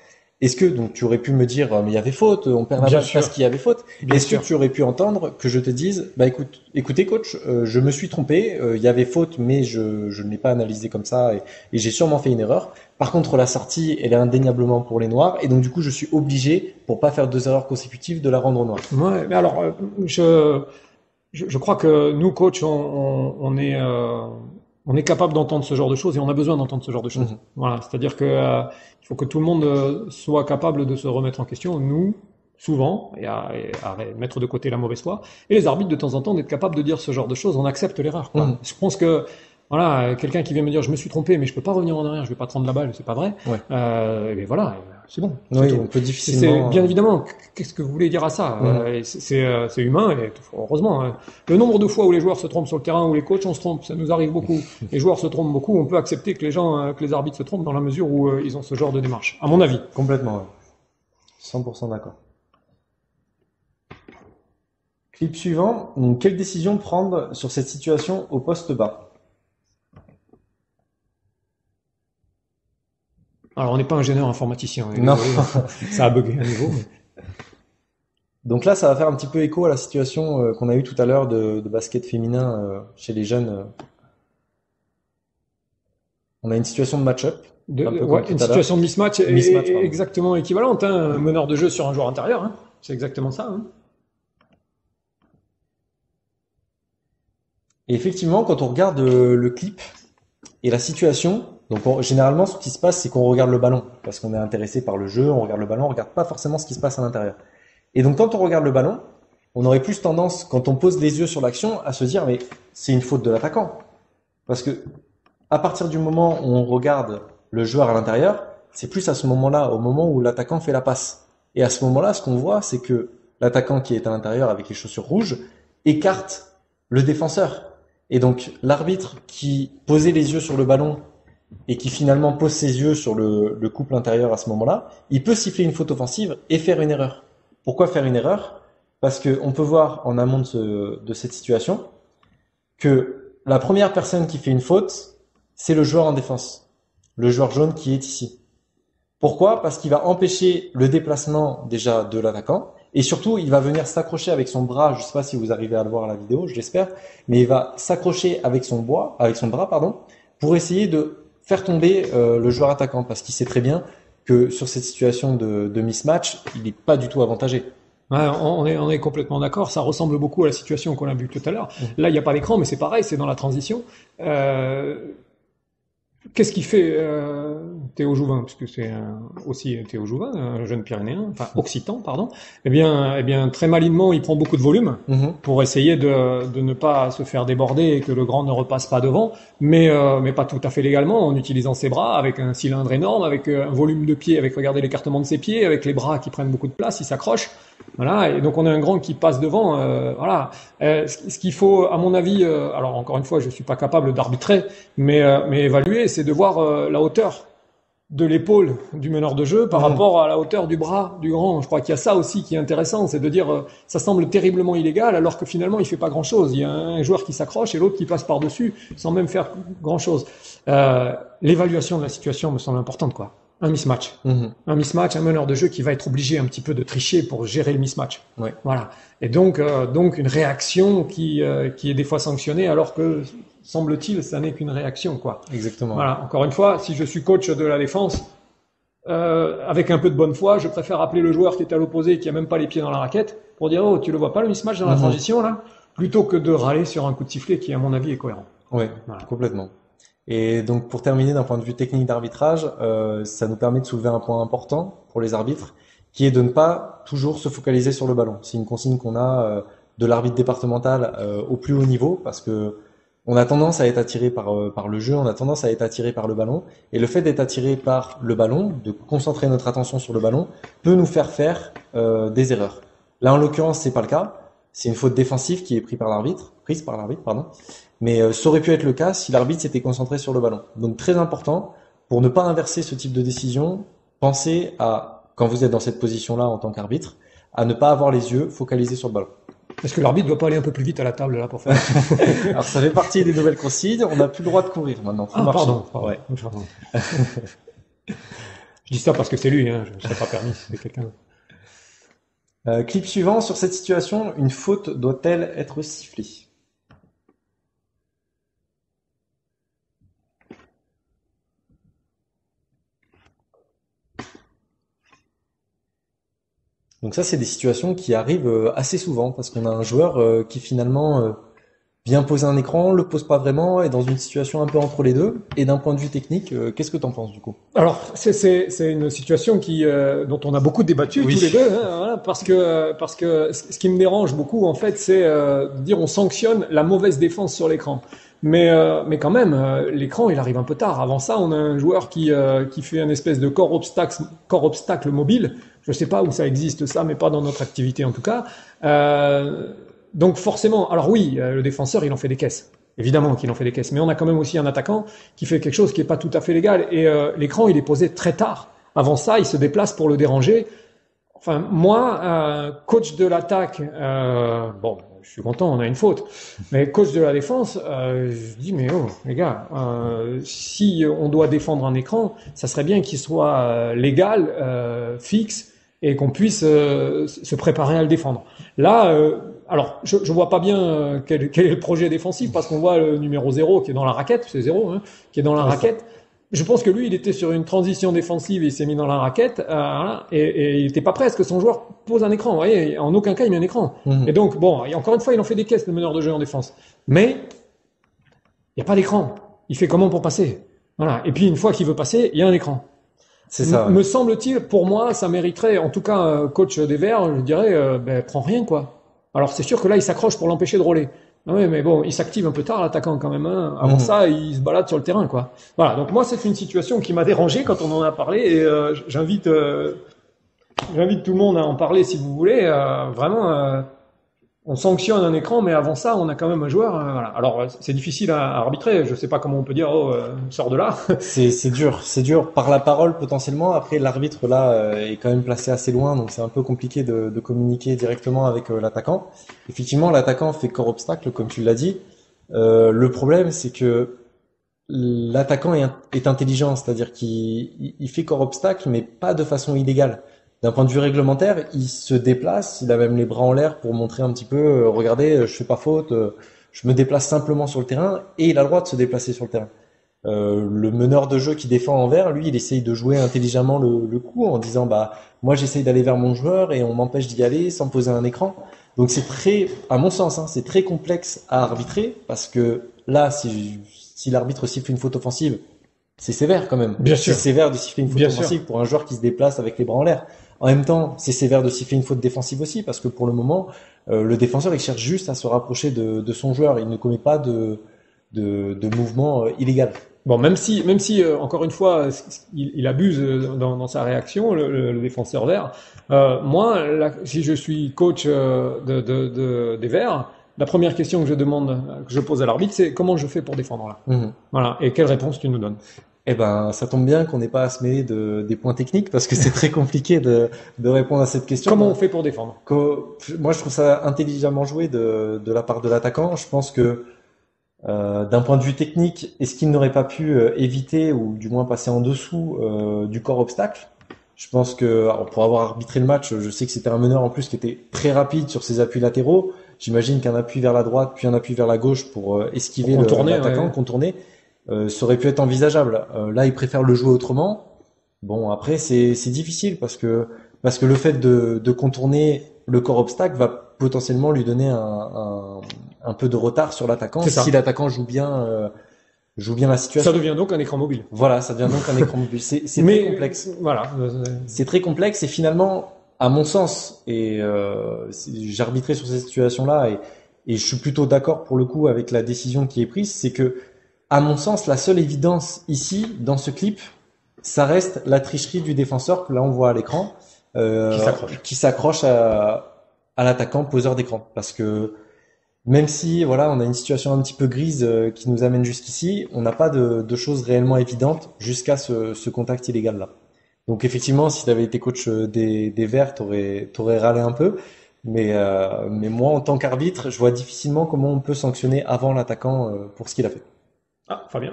S3: est-ce que donc tu aurais pu me dire mais il y avait faute, on perd la
S2: Bien
S3: balle
S2: sûr.
S3: parce qu'il y avait faute.
S2: Bien
S3: Est-ce
S2: sûr.
S3: que tu aurais pu entendre que je te dise bah écoutez coach, je me suis trompé, il y avait faute mais je ne l'ai pas analysé comme ça et j'ai sûrement fait une erreur. Par contre la sortie elle est indéniablement pour les noirs et donc du coup je suis obligé pour pas faire 2 erreurs consécutives de la rendre aux noirs.
S2: Ouais, mais alors, je crois que nous, coach, on est capable d'entendre ce genre de choses et on a besoin d'entendre ce genre de choses. Voilà, c'est-à-dire que il faut que tout le monde soit capable de se remettre en question. Nous, souvent, et à mettre de côté la mauvaise foi, et les arbitres de temps en temps d'être capables de dire ce genre de choses. On accepte l'erreur, quoi. Je pense que voilà, quelqu'un qui vient me dire je me suis trompé, mais je peux pas revenir en arrière, je vais pas te rendre la balle, c'est pas vrai.
S3: Ouais.
S2: Mais voilà, c'est bon. c'est
S3: Oui,
S2: tout.
S3: on peut
S2: C'est
S3: difficilement.
S2: bien évidemment. Qu'est-ce que vous voulez dire à ça? Et c'est humain et heureusement. Hein. Le nombre de fois où les joueurs se trompent sur le terrain, où les coachs on se trompe, ça nous arrive beaucoup. Les joueurs se trompent beaucoup. On peut accepter que que les arbitres se trompent dans la mesure où ils ont ce genre de démarche. À mon avis.
S3: Complètement, ouais. 100% d'accord. Clip suivant. Donc, quelle décision prendre sur cette situation au poste bas?
S2: Alors on n'est pas ingénieur informaticien.
S3: Non.
S2: Désolé, ça a bugué à nouveau. Mais...
S3: Donc là, ça va faire un petit peu écho à la situation qu'on a eue tout à l'heure de basket féminin chez les jeunes. On a une situation de match-up. Un peu comme
S2: Ouais,
S3: tout
S2: une
S3: à l'heure.
S2: situation de mismatch,
S3: Mismatch, pardon.
S2: exactement équivalente. Hein. Un meneur de jeu sur un joueur intérieur. Hein. C'est exactement ça. Hein.
S3: Et effectivement, quand on regarde le clip et la situation, donc généralement, ce qui se passe, c'est qu'on regarde le ballon parce qu'on est intéressé par le jeu, on regarde le ballon, on regarde pas forcément ce qui se passe à l'intérieur. Et donc, quand on regarde le ballon, on aurait plus tendance, quand on pose les yeux sur l'action, à se dire, mais c'est une faute de l'attaquant. Parce que, à partir du moment où on regarde le joueur à l'intérieur, c'est plus à ce moment-là, au moment où l'attaquant fait la passe. Et à ce moment-là, ce qu'on voit, c'est que l'attaquant qui est à l'intérieur avec les chaussures rouges écarte le défenseur. Et donc, l'arbitre qui posait les yeux sur le ballon et qui finalement pose ses yeux sur le couple intérieur à ce moment-là, il peut siffler une faute offensive et faire une erreur. Pourquoi faire une erreur? Parce que on peut voir en amont de cette situation que la première personne qui fait une faute, c'est le joueur en défense, le joueur jaune qui est ici. Pourquoi? Parce qu'il va empêcher le déplacement déjà de l'attaquant Et surtout, il va venir s'accrocher avec son bras. Je sais pas si vous arrivez à le voir à la vidéo, je l'espère, mais il va s'accrocher avec son bras, pardon, pour essayer de faire tomber le joueur attaquant, parce qu'il sait très bien que sur cette situation de mismatch, il n'est pas du tout avantagé.
S2: Ouais, on est complètement d'accord. Ça ressemble beaucoup à la situation qu'on a vue tout à l'heure. Là, il n'y a pas d'écran, mais c'est pareil, c'est dans la transition. Qu'est-ce qu'il fait Théo Jouvin, puisque c'est aussi Théo Jouvin, un jeune Pyrénéen, enfin occitan, pardon. Eh bien, très malinement, il prend beaucoup de volume pour essayer de ne pas se faire déborder et que le grand ne repasse pas devant, mais pas tout à fait légalement, en utilisant ses bras, avec un cylindre énorme, avec un volume de pied, avec regardez l'écartement de ses pieds, avec les bras qui prennent beaucoup de place, il s'accroche. Voilà, et donc on a un grand qui passe devant. Voilà, ce qu'il faut, à mon avis, alors encore une fois, je suis pas capable d'arbitrer, mais évaluer, c'est de voir la hauteur de l'épaule du meneur de jeu par rapport à la hauteur du bras du grand. Je crois qu'il y a ça aussi qui est intéressant, c'est de dire ça semble terriblement illégal alors que finalement il fait pas grand-chose. Il y a un joueur qui s'accroche et l'autre qui passe par-dessus sans même faire grand-chose. L'évaluation de la situation me semble importante, quoi. Un mismatch. Un mismatch, un meneur de jeu qui va être obligé un petit peu de tricher pour gérer le mismatch.
S3: Ouais.
S2: Voilà. Et donc une réaction qui est des fois sanctionnée alors que semble-t-il, ça n'est qu'une réaction, quoi.
S3: Exactement.
S2: Voilà. Encore une fois, si je suis coach de la défense, avec un peu de bonne foi, je préfère appeler le joueur qui est à l'opposé, qui a même pas les pieds dans la raquette, pour dire oh tu le vois pas le mismatch dans la transition là, plutôt que de râler sur un coup de sifflet qui à mon avis est cohérent.
S3: Oui, voilà. Complètement. Et donc pour terminer d'un point de vue technique d'arbitrage, ça nous permet de soulever un point important pour les arbitres, qui est de ne pas toujours se focaliser sur le ballon. C'est une consigne qu'on a de l'arbitre départemental au plus haut niveau, parce que on a tendance à être attiré par le jeu, on a tendance à être attiré par le ballon, et le fait d'être attiré par le ballon, de concentrer notre attention sur le ballon, peut nous faire des erreurs. Là en l'occurrence c'est pas le cas, c'est une faute défensive qui est prise par l'arbitre, pardon. Mais ça aurait pu être le cas si l'arbitre s'était concentré sur le ballon. Donc très important, pour ne pas inverser ce type de décision, pensez à, quand vous êtes dans cette position-là en tant qu'arbitre, à ne pas avoir les yeux focalisés sur le ballon.
S2: Est-ce que l'arbitre doit pas aller un peu plus vite à la table là pour faire
S3: Alors ça fait partie des nouvelles consignes, on n'a plus le droit de courir maintenant. Faut marcher.
S2: Pardon.
S3: Ouais.
S2: Pardon. Je dis ça parce que c'est lui, hein, je ne serais pas permis si c'était quelqu'un.
S3: Clip suivant, sur cette situation, une faute doit-elle être sifflée? Donc ça, c'est des situations qui arrivent assez souvent parce qu'on a un joueur qui finalement vient poser un écran, le pose pas vraiment, est dans une situation un peu entre les deux. Et d'un point de vue technique, qu'est-ce que t'en penses du coup?
S2: Alors c'est une situation dont on a beaucoup débattu tous les deux, hein, voilà, parce que ce qui me dérange beaucoup en fait, c'est de dire on sanctionne la mauvaise défense sur l'écran. Mais quand même, l'écran il arrive un peu tard. Avant ça, on a un joueur qui fait un espèce de corps obstacle mobile. Je sais pas où ça existe ça, mais pas dans notre activité en tout cas. Donc forcément, alors oui, le défenseur il en fait des caisses. Évidemment qu'il en fait des caisses, mais on a quand même aussi un attaquant qui fait quelque chose qui est pas tout à fait légal. Et l'écran il est posé très tard. Avant ça, il se déplace pour le déranger. Enfin moi, coach de l'attaque, bon. Je suis content, on a une faute. Mais coach de la défense, je dis mais oh les gars, si on doit défendre un écran, ça serait bien qu'il soit légal, fixe et qu'on puisse se préparer à le défendre. Là, alors je vois pas bien quel est le projet défensif parce qu'on voit le numéro 0 qui est dans la raquette, c'est 0, hein, qui est dans la raquette. Je pense que lui, il était sur une transition défensive et il s'est mis dans la raquette, voilà, et il était pas prêt à ce que son joueur pose un écran. Vous voyez, en aucun cas il met un écran. Et donc bon, et encore une fois, il en fait des caisses le meneur de jeu en défense. Mais il y a pas d'écran. Il fait comment pour passer? Voilà. Et puis une fois qu'il veut passer, il y a un écran.
S3: C'est ça.
S2: Me semble-t-il, pour moi, ça mériterait, en tout cas, coach des Verts, je dirais, prends rien quoi. Alors c'est sûr que là, il s'accroche pour l'empêcher de rouler. Ah oui, mais bon, il s'active un peu tard, l'attaquant, quand même, hein. Avant ça, il se balade sur le terrain, quoi. Voilà. Donc, moi, c'est une situation qui m'a dérangé quand on en a parlé et, j'invite tout le monde à en parler si vous voulez. Vraiment, on sanctionne un écran, mais avant ça, on a quand même un joueur, voilà. Alors, c'est difficile à arbitrer. Je sais pas comment on peut dire, sors de là.
S3: C'est dur par la parole potentiellement. Après, l'arbitre là est quand même placé assez loin, donc c'est un peu compliqué de communiquer directement avec l'attaquant. Effectivement, l'attaquant fait corps obstacle, comme tu l'as dit. Le problème, c'est que l'attaquant est intelligent, c'est-à-dire qu'il fait corps obstacle, mais pas de façon illégale. d'un point de vue réglementaire, il se déplace, il a même les bras en l'air pour montrer un petit peu, regardez, je fais pas faute, je me déplace simplement sur le terrain, et il a le droit de se déplacer sur le terrain. Le meneur de jeu qui défend en vert, lui, il essaye de jouer intelligemment le coup en disant, bah, moi j'essaye d'aller vers mon joueur et on m'empêche d'y aller sans poser un écran. Donc c'est très, à mon sens, hein, c'est très complexe à arbitrer parce que là, si l'arbitre siffle une faute offensive, c'est sévère quand même.
S2: Bien
S3: C'est
S2: sûr.
S3: sévère de siffler une faute
S2: Bien
S3: offensive pour un joueur qui se déplace avec les bras en l'air. En même temps, c'est sévère de siffler une faute défensive aussi parce que pour le moment, le défenseur il cherche juste à se rapprocher de son joueur. Il ne commet pas de mouvement illégal.
S2: Bon, même si encore une fois, il abuse dans sa réaction, le défenseur vert. Moi, si je suis coach des Verts, la première question que je pose à l'arbitre, c'est comment je fais pour défendre là.
S3: Mhm.
S2: Voilà. Et quelle réponse tu nous donnes?
S3: Eh ben, ça tombe bien qu'on n'ait pas à se mêler des points techniques parce que c'est très compliqué de répondre à cette question.
S2: Comment on fait pour défendre?
S3: Moi, je trouve ça intelligemment joué de la part de l'attaquant. Je pense que d'un point de vue technique, est-ce qu'il n'aurait pas pu éviter ou du moins passer en dessous du corps obstacle? Je pense que alors, pour avoir arbitré le match, je sais que c'était un meneur en plus qui était très rapide sur ses appuis latéraux. J'imagine qu'un appui vers la droite puis un appui vers la gauche pour esquiver l'attaquant, contourner, ça aurait pu être envisageable. Là, il préfère le jouer autrement. Bon, après, c'est difficile parce que le fait de contourner le corps obstacle va potentiellement lui donner un peu de retard sur l'attaquant si l'attaquant joue bien la situation.
S2: Ça devient donc un écran mobile.
S3: Voilà, ça devient donc un écran mobile. C'est très complexe.
S2: Voilà.
S3: C'est très complexe et finalement, à mon sens, et j'ai arbitré sur cette situation-là et je suis plutôt d'accord pour le coup avec la décision qui est prise, c'est que, à mon sens, la seule évidence ici, dans ce clip, ça reste la tricherie du défenseur que là on voit à l'écran, qui s'accroche à l'attaquant poseur d'écran. Parce que même si voilà, on a une situation un petit peu grise qui nous amène jusqu'ici, on n'a pas de choses réellement évidentes jusqu'à ce contact illégal là. Donc effectivement, si tu avais été coach des Verts, t'aurais râlé un peu. Mais moi, en tant qu'arbitre, je vois difficilement comment on peut sanctionner avant l'attaquant pour ce qu'il a fait.
S2: Ah, Fabien.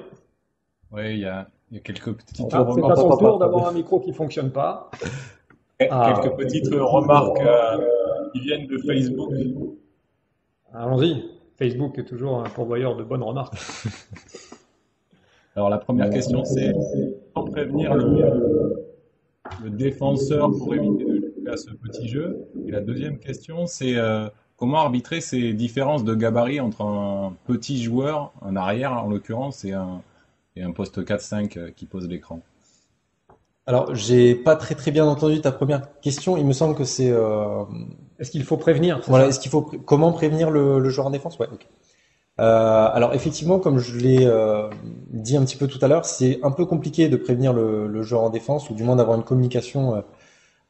S1: Oui, il y a quelques petites
S2: C'est à ton tour d'avoir un micro qui fonctionne pas.
S1: Quelques petites remarques qui viennent de Facebook.
S2: Allons-y. Facebook est toujours un pourvoyeur de bonnes remarques.
S1: Alors la première question, c'est comment prévenir le défenseur pour éviter de jouer à ce petit jeu. Et la deuxième question, c'est comment arbitrer ces différences de gabarit entre un petit joueur, un arrière en l'occurrence, et un poste 4-5 qui pose l'écran.
S3: Alors, j'ai pas très bien entendu ta première question. Il me semble que c'est
S2: Est-ce qu'il faut prévenir?
S3: voilà, comment prévenir le joueur en défense? Ouais, ok. Alors effectivement, comme je l'ai dit un petit peu tout à l'heure, c'est un peu compliqué de prévenir le joueur en défense ou du moins d'avoir une communication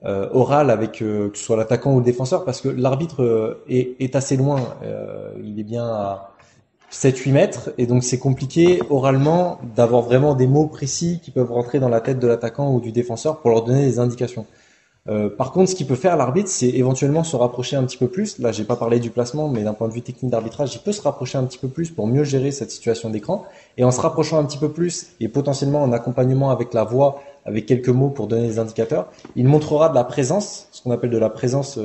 S3: orale avec que ce soit l'attaquant ou le défenseur parce que l'arbitre est assez loin. Il est bien à 7-8 mètres et donc c'est compliqué oralement d'avoir vraiment des mots précis qui peuvent rentrer dans la tête de l'attaquant ou du défenseur pour leur donner des indications. Par contre, ce qu'il peut faire l'arbitre, c'est éventuellement se rapprocher un petit peu plus. Là, j'ai pas parlé du placement, mais d'un point de vue technique d'arbitrage, il peut se rapprocher un petit peu plus pour mieux gérer cette situation d'écran. Et en se rapprochant un petit peu plus et potentiellement en accompagnement avec la voix, avec quelques mots pour donner des indicateurs, il montrera de la présence, ce qu'on appelle de la présence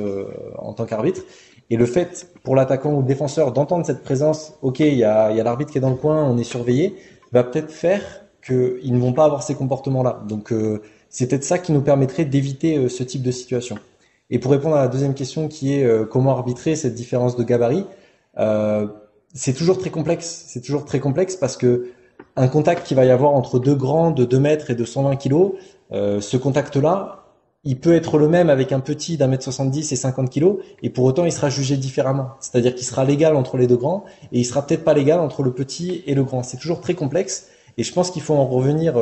S3: en tant qu'arbitre. Et le fait pour l'attaquant ou le défenseur d'entendre cette présence, ok, il y a l'arbitre qui est dans le coin, on est surveillé, va peut-être faire qu'ils ne vont pas avoir ces comportements-là. Donc c'est peut-être ça qui nous permettrait d'éviter ce type de situation. Et pour répondre à la deuxième question qui est comment arbitrer cette différence de gabarit, c'est toujours très complexe. C'est toujours très complexe parce que un contact qu'il va y avoir entre deux grands de 2 mètres et de 120 kilos, ce contact-là, il peut être le même avec un petit d'1m70 et 50 kilos, et pour autant il sera jugé différemment. C'est-à-dire qu'il sera légal entre les deux grands, et il sera peut-être pas légal entre le petit et le grand. C'est toujours très complexe, et je pense qu'il faut en revenir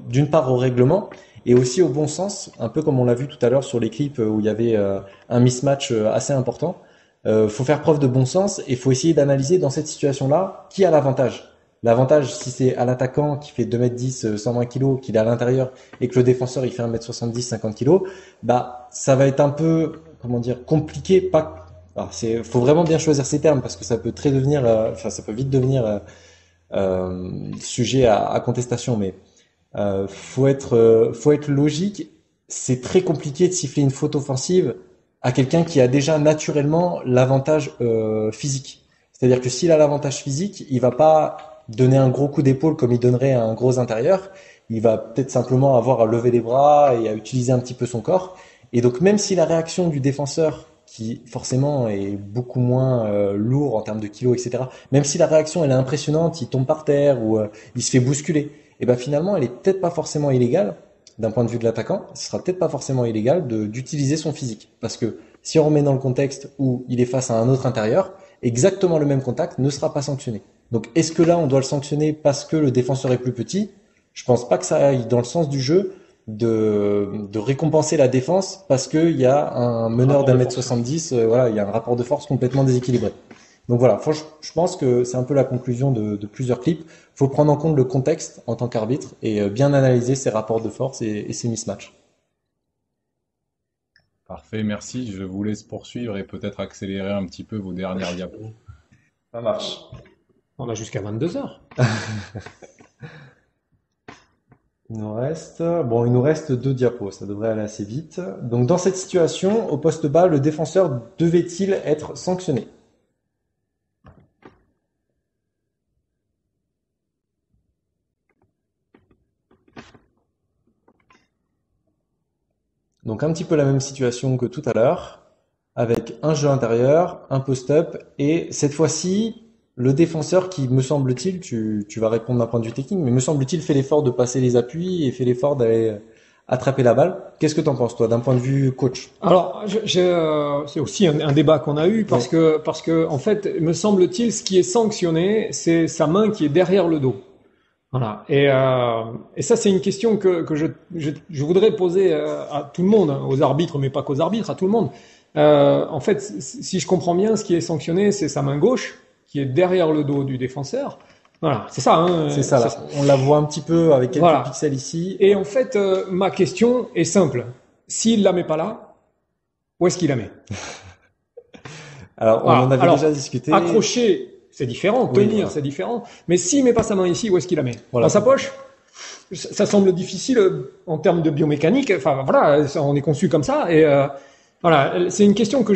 S3: d'une part au règlement, et aussi au bon sens, un peu comme on l'a vu tout à l'heure sur les clips où il y avait un mismatch assez important. Faut faire preuve de bon sens, et faut essayer d'analyser dans cette situation-là qui a l'avantage. L'avantage, si c'est à l'attaquant qui fait 2m10, 120 kg, qu'il est à l'intérieur, et que le défenseur il fait 1m70, 50 kg, bah ça va être un peu, comment dire, compliqué. Faut vraiment bien choisir ses termes parce que ça peut ça peut vite devenir sujet à contestation. Mais faut être logique c'est très compliqué de siffler une faute offensive à quelqu'un qui a déjà naturellement l'avantage physique. C'est-à-dire que s'il a l'avantage physique, il va pas donner un gros coup d'épaule comme il donnerait à un gros intérieur. Il va peut-être simplement avoir à lever les bras et à utiliser un petit peu son corps. Et donc même si la réaction du défenseur, qui forcément est beaucoup moins lourd en termes de kilos, etc., même si la réaction elle est impressionnante, il tombe par terre ou il se fait bousculer, et ben finalement elle est peut-être pas forcément illégale d'un point de vue de l'attaquant. Ce sera peut-être pas forcément illégal d'utiliser son physique, parce que si on remet dans le contexte où il est face à un autre intérieur, exactement le même contact ne sera pas sanctionné. Donc est-ce que là on doit le sanctionner parce que le défenseur est plus petit? Je pense pas que ça aille dans le sens du jeu de récompenser la défense parce qu'il y a un meneur d'1m70, voilà, il y a un rapport de force complètement déséquilibré. Donc voilà, je pense que c'est un peu la conclusion de plusieurs clips. Faut prendre en compte le contexte en tant qu'arbitre et bien analyser ces rapports de force et ces mismatchs.
S1: Parfait, merci. Je vous laisse poursuivre et peut-être accélérer un petit peu vos dernières diapos.
S3: Ça marche.
S2: On a jusqu'à 22h.
S3: Il nous reste 2 diapos, ça devrait aller assez vite. Donc dans cette situation, au poste bas, le défenseur devait-il être sanctionné? Donc un petit peu la même situation que tout à l'heure, avec un jeu intérieur, un post-up, et cette fois-ci, le défenseur qui, me semble-t-il, tu vas répondre d'un point de vue technique, mais me semble-t-il fait l'effort de passer les appuis et fait l'effort d'aller attraper la balle. Qu'est-ce que t'en penses, toi, d'un point de vue coach?
S2: Alors, c'est aussi un débat qu'on a eu parce que, en fait, me semble-t-il, ce qui est sanctionné, c'est sa main qui est derrière le dos. Voilà. Et ça, c'est une question que je voudrais poser à tout le monde, hein, aux arbitres, mais pas qu'aux arbitres, à tout le monde. En fait, si je comprends bien, ce qui est sanctionné, c'est sa main gauche qui est derrière le dos du défenseur. Voilà, c'est ça. Hein,
S3: c'est ça, là. On la voit un petit peu avec quelques pixels ici.
S2: Et en fait, ma question est simple. S'il la met pas là, où est-ce qu'il la met?
S3: Alors, on en avait déjà discuté.
S2: Accrocher, c'est différent. Tenir, c'est différent. Mais s'il met pas sa main ici, où est-ce qu'il la met? Dans sa poche? Ça semble difficile en termes de biomécanique. Enfin, voilà, on est conçu comme ça. Et voilà, c'est une question que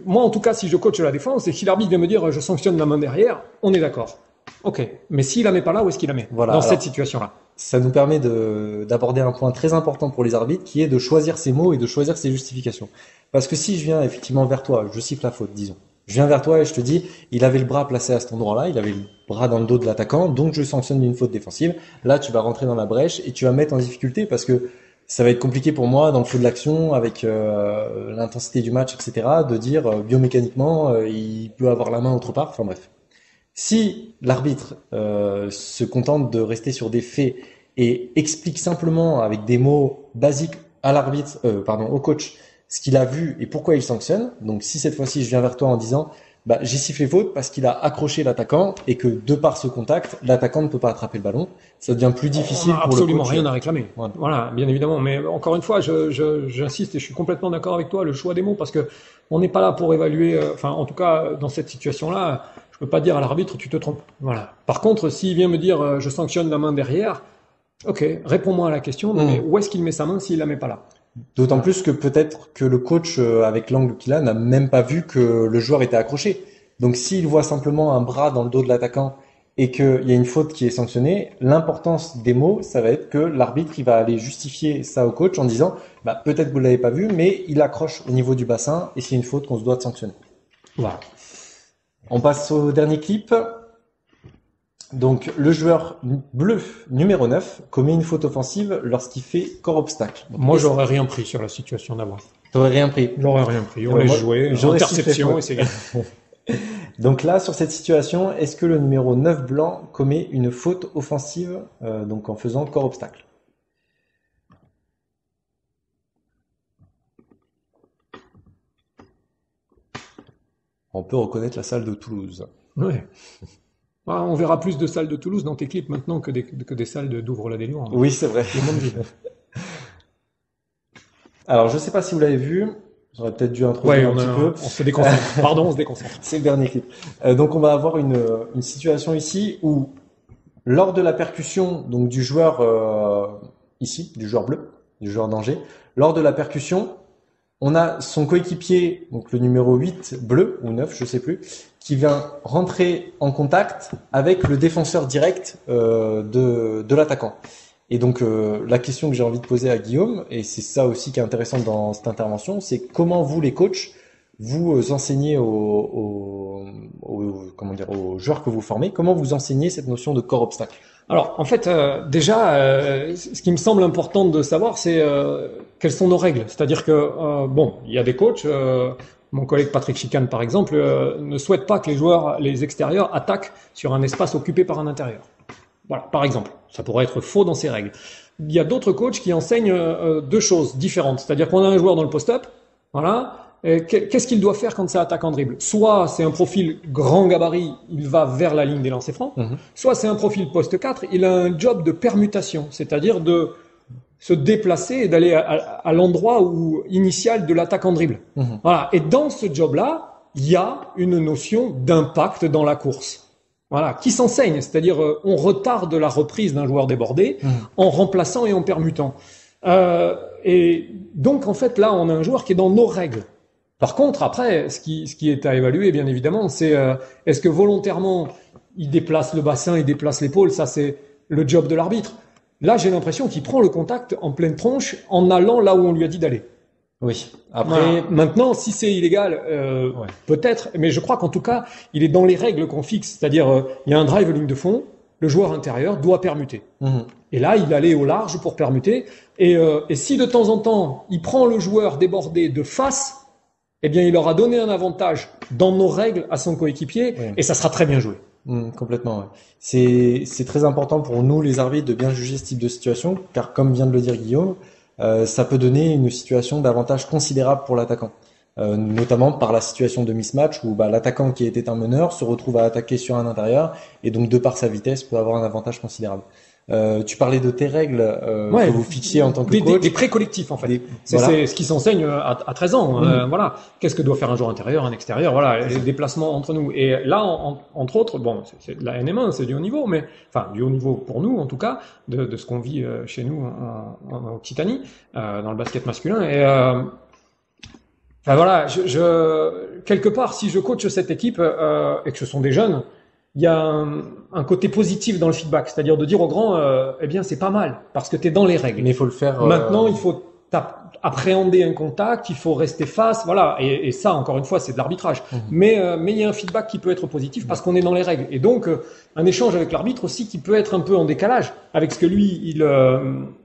S2: moi, en tout cas, si je coach la défense et si l'arbitre vient me dire je sanctionne la main derrière, on est d'accord. Ok. Mais s'il la met pas là, où est-ce qu'il la met? Dans cette situation-là.
S3: Ça nous permet d'aborder un point très important pour les arbitres, qui est de choisir ses mots et de choisir ses justifications. Parce que si je viens effectivement vers toi, je siffle la faute, disons. Je viens vers toi et je te dis, il avait le bras placé à cet endroit-là, il avait le bras dans le dos de l'attaquant, donc je sanctionne une faute défensive. Là, tu vas rentrer dans la brèche et tu vas me mettre en difficulté parce que ça va être compliqué pour moi dans le feu de l'action avec l'intensité du match, etc. de dire biomécaniquement il peut avoir la main autre part. Enfin bref. Si l'arbitre se contente de rester sur des faits et explique simplement avec des mots basiques à l'arbitre, au coach, ce qu'il a vu et pourquoi il sanctionne. Donc si cette fois-ci je viens vers toi en disant j'ai sifflé faute parce qu'il a accroché l'attaquant et que de par ce contact, l'attaquant ne peut pas attraper le ballon. Ça devient plus difficile pour le coach.
S2: Absolument rien à réclamer. Voilà, bien évidemment. Mais encore une fois, j'insiste et je suis complètement d'accord avec toi, le choix des mots, parce que on n'est pas là pour évaluer, en tout cas, dans cette situation-là, je peux pas dire à l'arbitre, tu te trompes. Voilà. Par contre, s'il vient me dire, je sanctionne la main derrière, ok, réponds-moi à la question, mais où est-ce qu'il met sa main s'il la met pas là?
S3: D'autant plus que peut-être que le coach, avec l'angle qu'il a, n'a même pas vu que le joueur était accroché. Donc s'il voit simplement un bras dans le dos de l'attaquant et qu'il y a une faute qui est sanctionnée, l'importance des mots, ça va être que l'arbitre, il va aller justifier ça au coach en disant, peut-être que vous l'avez pas vu, mais il accroche au niveau du bassin et c'est une faute qu'on se doit de sanctionner.
S2: Voilà.
S3: On passe au dernier clip. Donc, le joueur bleu numéro 9 commet une faute offensive lorsqu'il fait corps obstacle. Donc,
S2: moi, j'aurais rien pris sur la situation d'avant.
S3: T'aurais rien pris?
S2: J'aurais rien pris. On laisse jouer. Interception et c'est gagné.
S3: Donc là, sur cette situation, est-ce que le numéro 9 blanc commet une faute offensive, donc en faisant corps obstacle? On peut reconnaître la salle de Toulouse.
S2: Ouais. On verra plus de salles de Toulouse dans tes clips maintenant que des salles d'Ouvre-la-des-Lions. Hein.
S3: Oui, c'est vrai. Alors, je sais pas si vous l'avez vu. J'aurais peut-être dû introduire un petit peu.
S2: On se déconcentre. Pardon, on se déconcentre.
S3: C'est le dernier clip. Donc, on va avoir une situation ici où, lors de la percussion donc du joueur ici, du joueur bleu, du joueur d'Angers. Lors de la percussion, on a son coéquipier, donc le numéro 8 bleu, ou 9, je sais plus, qui vient rentrer en contact avec le défenseur direct de l'attaquant. Et donc la question que j'ai envie de poser à Guillaume, et c'est ça aussi qui est intéressant dans cette intervention, c'est comment vous les coachs, vous enseignez aux joueurs que vous formez, comment vous enseignez cette notion de corps obstacle?
S2: Alors, en fait, déjà, ce qui me semble important de savoir, c'est quelles sont nos règles. C'est-à-dire que, bon, il y a des coachs, mon collègue Patrick Chicane, par exemple, ne souhaite pas que les extérieurs attaquent sur un espace occupé par un intérieur. Voilà, par exemple. Ça pourrait être faux dans ces règles. Il y a d'autres coachs qui enseignent deux choses différentes. C'est-à-dire qu'on a un joueur dans le post-up, voilà. Qu'est-ce qu'il doit faire quand c'est attaquant dribble? Soit c'est un profil grand gabarit, il va vers la ligne des lancers francs, soit c'est un profil poste 4, il a un job de permutation, c'est-à-dire de se déplacer et d'aller à l'endroit initial de l'attaquant dribble. Voilà. Et dans ce job-là, il y a une notion d'impact dans la course. Voilà, qui s'enseigne, c'est-à-dire on retarde la reprise d'un joueur débordé en remplaçant et en permutant. Et donc en fait là, on a un joueur qui est dans nos règles. Par contre, après, ce qui est à évaluer, bien évidemment, c'est est-ce que volontairement il déplace le bassin, il déplace l'épaule, ça c'est le job de l'arbitre. Là, j'ai l'impression qu'il prend le contact en pleine tronche en allant là où on lui a dit d'aller.
S3: Oui. Après,
S2: maintenant, si c'est illégal, peut-être, mais je crois qu'en tout cas, il est dans les règles qu'on fixe, c'est-à-dire il y a un drive ligne de fond, le joueur intérieur doit permuter. Et là, il allait au large pour permuter. Et si de temps en temps, il prend le joueur débordé de face, eh bien, il aura donné un avantage dans nos règles à son coéquipier, et ça sera très bien joué.
S3: Complètement, ouais. C'est très important pour nous, les arbitres, de bien juger ce type de situation, car comme vient de le dire Guillaume, ça peut donner une situation d'avantage considérable pour l'attaquant. Notamment par la situation de mismatch où l'attaquant qui était un meneur se retrouve à attaquer sur un intérieur et donc de par sa vitesse peut avoir un avantage considérable. Tu parlais de tes règles que vous fixiez en tant que coach.
S2: Des pré-collectifs en fait. C'est ce qui s'enseigne à 13 ans. Voilà. Qu'est-ce que doit faire un joueur intérieur, un extérieur, voilà, les déplacements entre nous. Et là, entre autres, bon, c'est de la NM1, c'est du haut niveau, mais enfin du haut niveau pour nous en tout cas, de ce qu'on vit chez nous en Occitanie, dans le basket masculin. Et enfin voilà, quelque part, si je coach cette équipe et que ce sont des jeunes, il y a un côté positif dans le feedback, c'est-à-dire de dire aux grands, eh bien c'est pas mal parce que t'es dans les règles.
S3: Mais il faut le faire.
S2: Maintenant, il faut appréhender un contact, il faut rester face, voilà. Et ça, encore une fois, c'est de l'arbitrage. Mais il y a un feedback qui peut être positif parce qu'on est dans les règles. Et donc un échange avec l'arbitre aussi qui peut être un peu en décalage avec ce que lui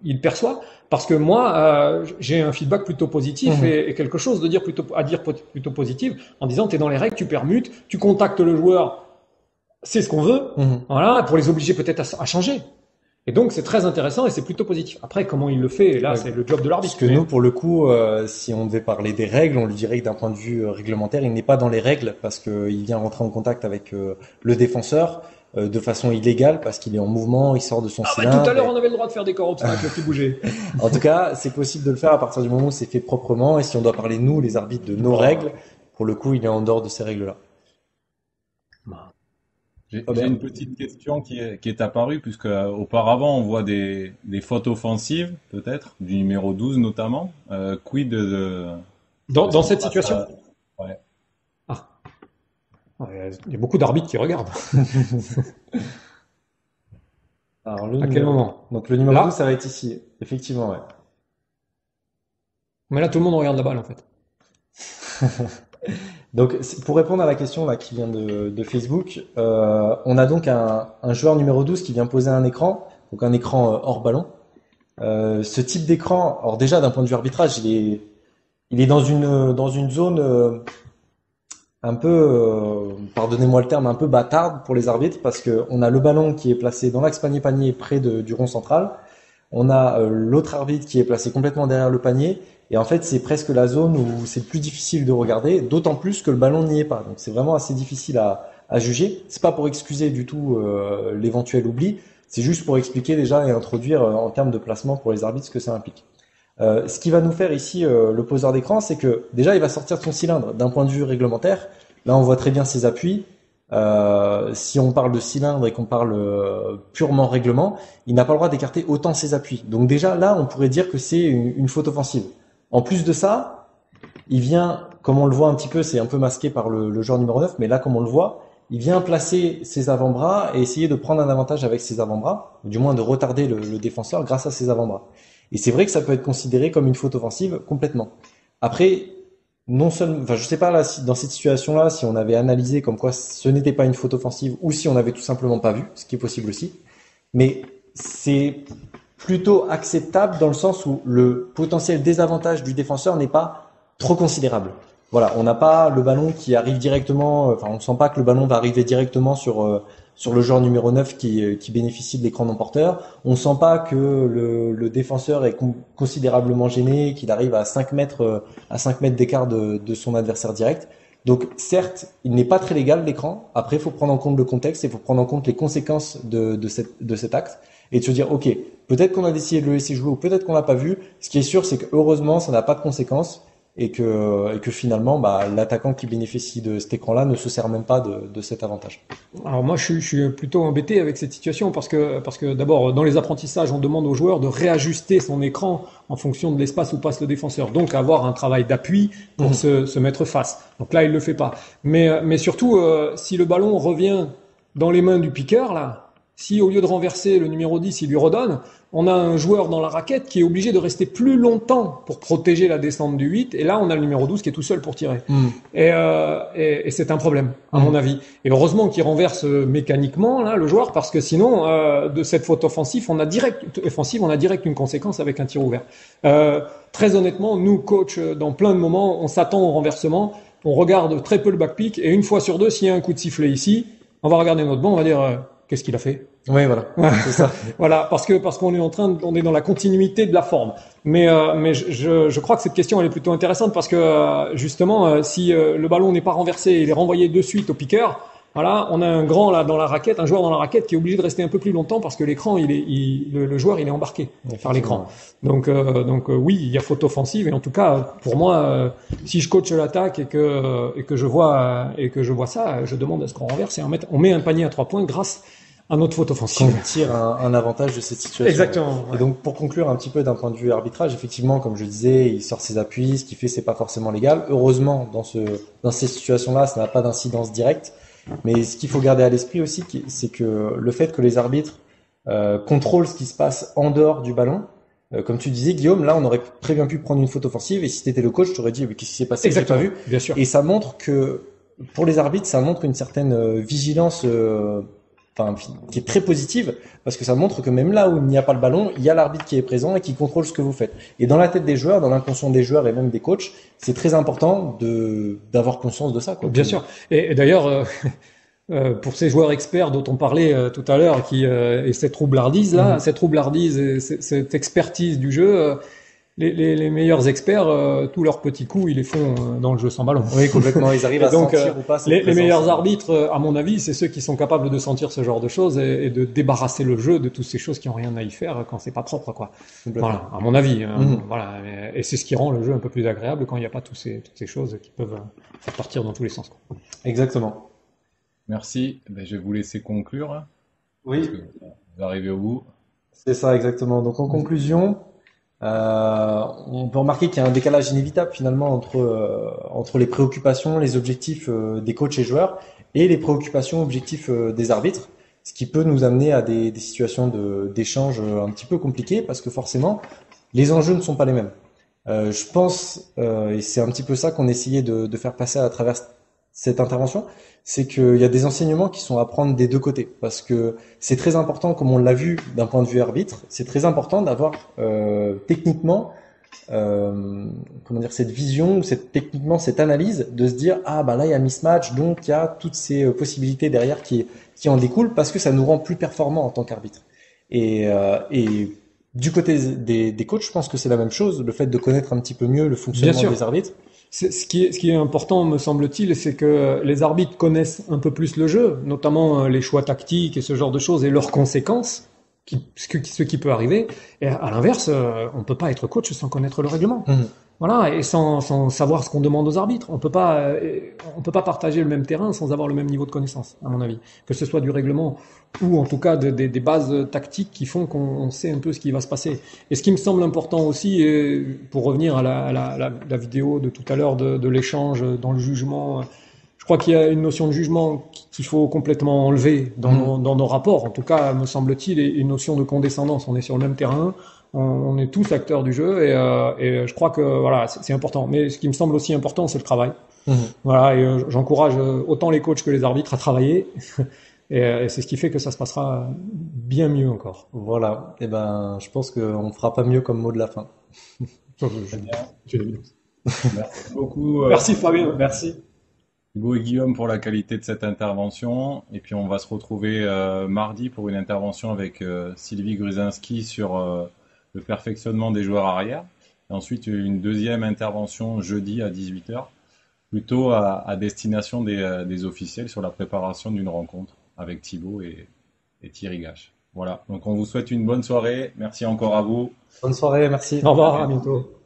S2: il perçoit. Parce que moi, j'ai un feedback plutôt positif et quelque chose à dire plutôt positif en disant t'es dans les règles, tu permutes, tu contactes le joueur. C'est ce qu'on veut, voilà, pour les obliger peut-être à changer. Et donc, c'est très intéressant et c'est plutôt positif. Après, comment il le fait, là, c'est le job de l'arbitre.
S3: Parce que nous, pour le coup, si on devait parler des règles, on lui dirait que d'un point de vue réglementaire, il n'est pas dans les règles parce qu'il vient rentrer en contact avec le défenseur de façon illégale parce qu'il est en mouvement, il sort de son cylindre.
S2: Tout à l'heure, on avait le droit de faire des corps obstacles qui bougeaient.
S3: En tout cas, c'est possible de le faire à partir du moment où c'est fait proprement. Et si on doit parler, nous, les arbitres, de nos règles, pour le coup, il est en dehors de ces règles-là.
S1: J'ai une petite question qui est apparue, puisque auparavant on voit des fautes offensives, peut-être, du numéro 12 notamment. Quid de
S2: dans cette situation?
S1: Ouais.
S2: Ah. Il y a beaucoup d'arbitres qui regardent.
S3: Alors,
S2: à quel moment?
S3: Donc le numéro 12, ça va être ici. Effectivement, ouais.
S2: Mais là, tout le monde regarde la balle, en fait.
S3: Donc, pour répondre à la question là qui vient de Facebook, on a donc un joueur numéro 12 qui vient poser un écran, donc un écran hors ballon. Ce type d'écran, alors déjà d'un point de vue arbitrage, il est dans une zone un peu, pardonnez-moi le terme, un peu bâtarde pour les arbitres parce que on a le ballon qui est placé dans l'axe panier près du rond central. On a l'autre arbitre qui est placé complètement derrière le panier. Et en fait, c'est presque la zone où c'est le plus difficile de regarder, d'autant plus que le ballon n'y est pas. Donc c'est vraiment assez difficile à juger. C'est pas pour excuser du tout l'éventuel oubli, c'est juste pour expliquer déjà et introduire en termes de placement pour les arbitres ce que ça implique. Ce qui va nous faire ici le poseur d'écran, c'est que déjà il va sortir de son cylindre d'un point de vue réglementaire. Là, on voit très bien ses appuis. Si on parle de cylindre et qu'on parle purement règlement, il n'a pas le droit d'écarter autant ses appuis. Donc déjà là, on pourrait dire que c'est une faute offensive. En plus de ça, il vient, comme on le voit un petit peu, c'est un peu masqué par le joueur numéro 9, mais là, comme on le voit, il vient placer ses avant-bras et essayer de prendre un avantage avec ses avant-bras, ou du moins de retarder le défenseur grâce à ses avant-bras. Et c'est vrai que ça peut être considéré comme une faute offensive complètement. Après, non seulement, enfin, je sais pas là, si, dans cette situation-là, si on avait analysé comme quoi ce n'était pas une faute offensive ou si on avait tout simplement pas vu, ce qui est possible aussi. Mais c'est plutôt acceptable dans le sens où le potentiel désavantage du défenseur n'est pas trop considérable. Voilà, on n'a pas le ballon qui arrive directement, enfin on sent pas que le ballon va arriver directement sur le joueur numéro 9 qui bénéficie de l'écran non porteur. On sent pas que le défenseur est considérablement gêné, qu'il arrive à 5 mètres d'écart de son adversaire direct. Donc certes, il n'est pas très légal l'écran. Après, il faut prendre en compte le contexte et il faut prendre en compte les conséquences de cet acte et de se dire ok, peut-être qu'on a décidé de le laisser jouer ou peut-être qu'on l'a pas vu. Ce qui est sûr, c'est que heureusement, ça n'a pas de conséquences. Et que finalement, l'attaquant qui bénéficie de cet écran-là ne se sert même pas de cet avantage.
S2: Alors moi, je suis plutôt embêté avec cette situation parce que d'abord, dans les apprentissages, on demande au joueur de réajuster son écran en fonction de l'espace où passe le défenseur. Donc, avoir un travail d'appui pour se mettre face. Donc là, il le fait pas. Mais surtout, si le ballon revient dans les mains du piqueur, là, si au lieu de renverser le numéro 10, il lui redonne, on a un joueur dans la raquette qui est obligé de rester plus longtemps pour protéger la descente du 8, et là on a le numéro 12 qui est tout seul pour tirer. Et c'est un problème, à mon avis. Et heureusement qu'il renverse mécaniquement là le joueur, parce que sinon, de cette faute offensive, on a direct une conséquence avec un tir ouvert. Très honnêtement, nous, coach, dans plein de moments, on s'attend au renversement, on regarde très peu le backpick, et une fois sur deux, s'il y a un coup de sifflet ici, on va regarder notre banc, on va dire qu'est-ce qu'il a fait?
S3: Oui, voilà, c'est ça.
S2: Voilà, parce qu'on est on est dans la continuité de la forme. Mais je crois que cette question elle est plutôt intéressante parce que justement, si le ballon n'est pas renversé, il est renvoyé de suite au piqueur. Voilà, on a un grand là dans la raquette, un joueur dans la raquette qui est obligé de rester un peu plus longtemps parce que l'écran, le joueur, il est embarqué par l'écran. Donc oui, il y a faute offensive et en tout cas pour moi, si je coach l'attaque et que je vois ça, je demande à ce qu'on renverse et on met un panier à 3 points grâce à notre faute offensive.
S3: On tire un avantage de cette situation.
S2: Exactement. Ouais.
S3: Et donc pour conclure un petit peu d'un point de vue arbitrage, effectivement, comme je disais, il sort ses appuis, ce qui fait c'est pas forcément légal. Heureusement, dans ces situations-là, ça n'a pas d'incidence directe. Mais ce qu'il faut garder à l'esprit aussi, c'est que le fait que les arbitres contrôlent ce qui se passe en dehors du ballon, comme tu disais, Guillaume, là, on aurait très bien pu prendre une faute offensive, et si t'étais le coach, tu aurais dit, mais qu'est-ce qui s'est passé? J'ai pas vu.
S2: Bien sûr.
S3: Et ça montre que, pour les arbitres, ça montre une certaine vigilance, qui est très positive, parce que ça montre que même là où il n'y a pas le ballon, il y a l'arbitre qui est présent et qui contrôle ce que vous faites. Et dans la tête des joueurs, dans l'inconscient des joueurs et même des coachs, c'est très important d'avoir conscience de ça, quoi.
S2: Bien sûr. Et d'ailleurs, pour ces joueurs experts dont on parlait tout à l'heure, et cette roublardise là, cette roublardise et cette expertise du jeu, les meilleurs experts, tous leurs petits coups, ils les font dans le jeu sans ballon.
S3: Oui, complètement. Ils arrivent à sentir ou pas cette
S2: les
S3: présence.
S2: meilleurs arbitres, à mon avis, c'est ceux qui sont capables de sentir ce genre de choses et de débarrasser le jeu de toutes ces choses qui ont rien à y faire quand c'est pas propre, quoi. Voilà, à mon avis. Voilà. Et c'est ce qui rend le jeu un peu plus agréable quand il n'y a pas toutes ces choses qui peuvent faire partir dans tous les sens, quoi.
S3: Exactement.
S1: Merci. Ben, je vais vous laisser conclure.
S3: Oui.
S1: Parce que vous arrivez au bout.
S3: C'est ça, exactement. Donc en conclusion, on peut remarquer qu'il y a un décalage inévitable finalement entre les préoccupations, les objectifs des coachs et joueurs et les préoccupations, objectifs des arbitres, ce qui peut nous amener à des situations d'échange un petit peu compliquées parce que forcément les enjeux ne sont pas les mêmes. Je pense, et c'est un petit peu ça qu'on essayait de faire passer à travers cette intervention, c'est qu'il y a des enseignements qui sont à prendre des deux côtés, parce que c'est très important, comme on l'a vu d'un point de vue arbitre, c'est très important d'avoir techniquement, cette vision ou cette analyse, de se dire là il y a mismatch, donc il y a toutes ces possibilités derrière qui en découlent, parce que ça nous rend plus performants en tant qu'arbitre. Et du côté des coachs, je pense que c'est la même chose, le fait de connaître un petit peu mieux le fonctionnement des arbitres.
S2: Ce qui est important, me semble-t-il, c'est que les arbitres connaissent un peu plus le jeu, notamment les choix tactiques et ce genre de choses et leurs conséquences. ce qui peut arriver. Et à l'inverse, on peut pas être coach sans connaître le règlement. Voilà, et sans savoir ce qu'on demande aux arbitres. On peut pas partager le même terrain sans avoir le même niveau de connaissance, à mon avis. Que ce soit du règlement ou en tout cas des bases tactiques qui font qu'on sait un peu ce qui va se passer. Et ce qui me semble important aussi, et pour revenir à la vidéo de tout à l'heure de l'échange dans le jugement, je crois qu'il y a une notion de jugement qu'il faut complètement enlever dans nos rapports. En tout cas, me semble-t-il, et une notion de condescendance. On est sur le même terrain. On est tous acteurs du jeu et je crois que voilà, c'est important. Mais ce qui me semble aussi important, c'est le travail. Voilà, et j'encourage autant les coachs que les arbitres à travailler. Et c'est ce qui fait que ça se passera bien mieux encore.
S3: Voilà. Et ben, je pense qu'on fera pas mieux comme mot de la fin.
S1: Merci beaucoup.
S2: Merci Fabien, merci.
S1: Hugo et Guillaume pour la qualité de cette intervention. Et puis on va se retrouver mardi pour une intervention avec Sylvie Gruzinski sur le perfectionnement des joueurs arrière. Et ensuite une deuxième intervention jeudi à 18h, plutôt à destination des officiels sur la préparation d'une rencontre avec Thibaut et Thierry Gache. Voilà, donc on vous souhaite une bonne soirée. Merci encore à vous.
S3: Bonne soirée, merci.
S2: Au revoir, à bientôt.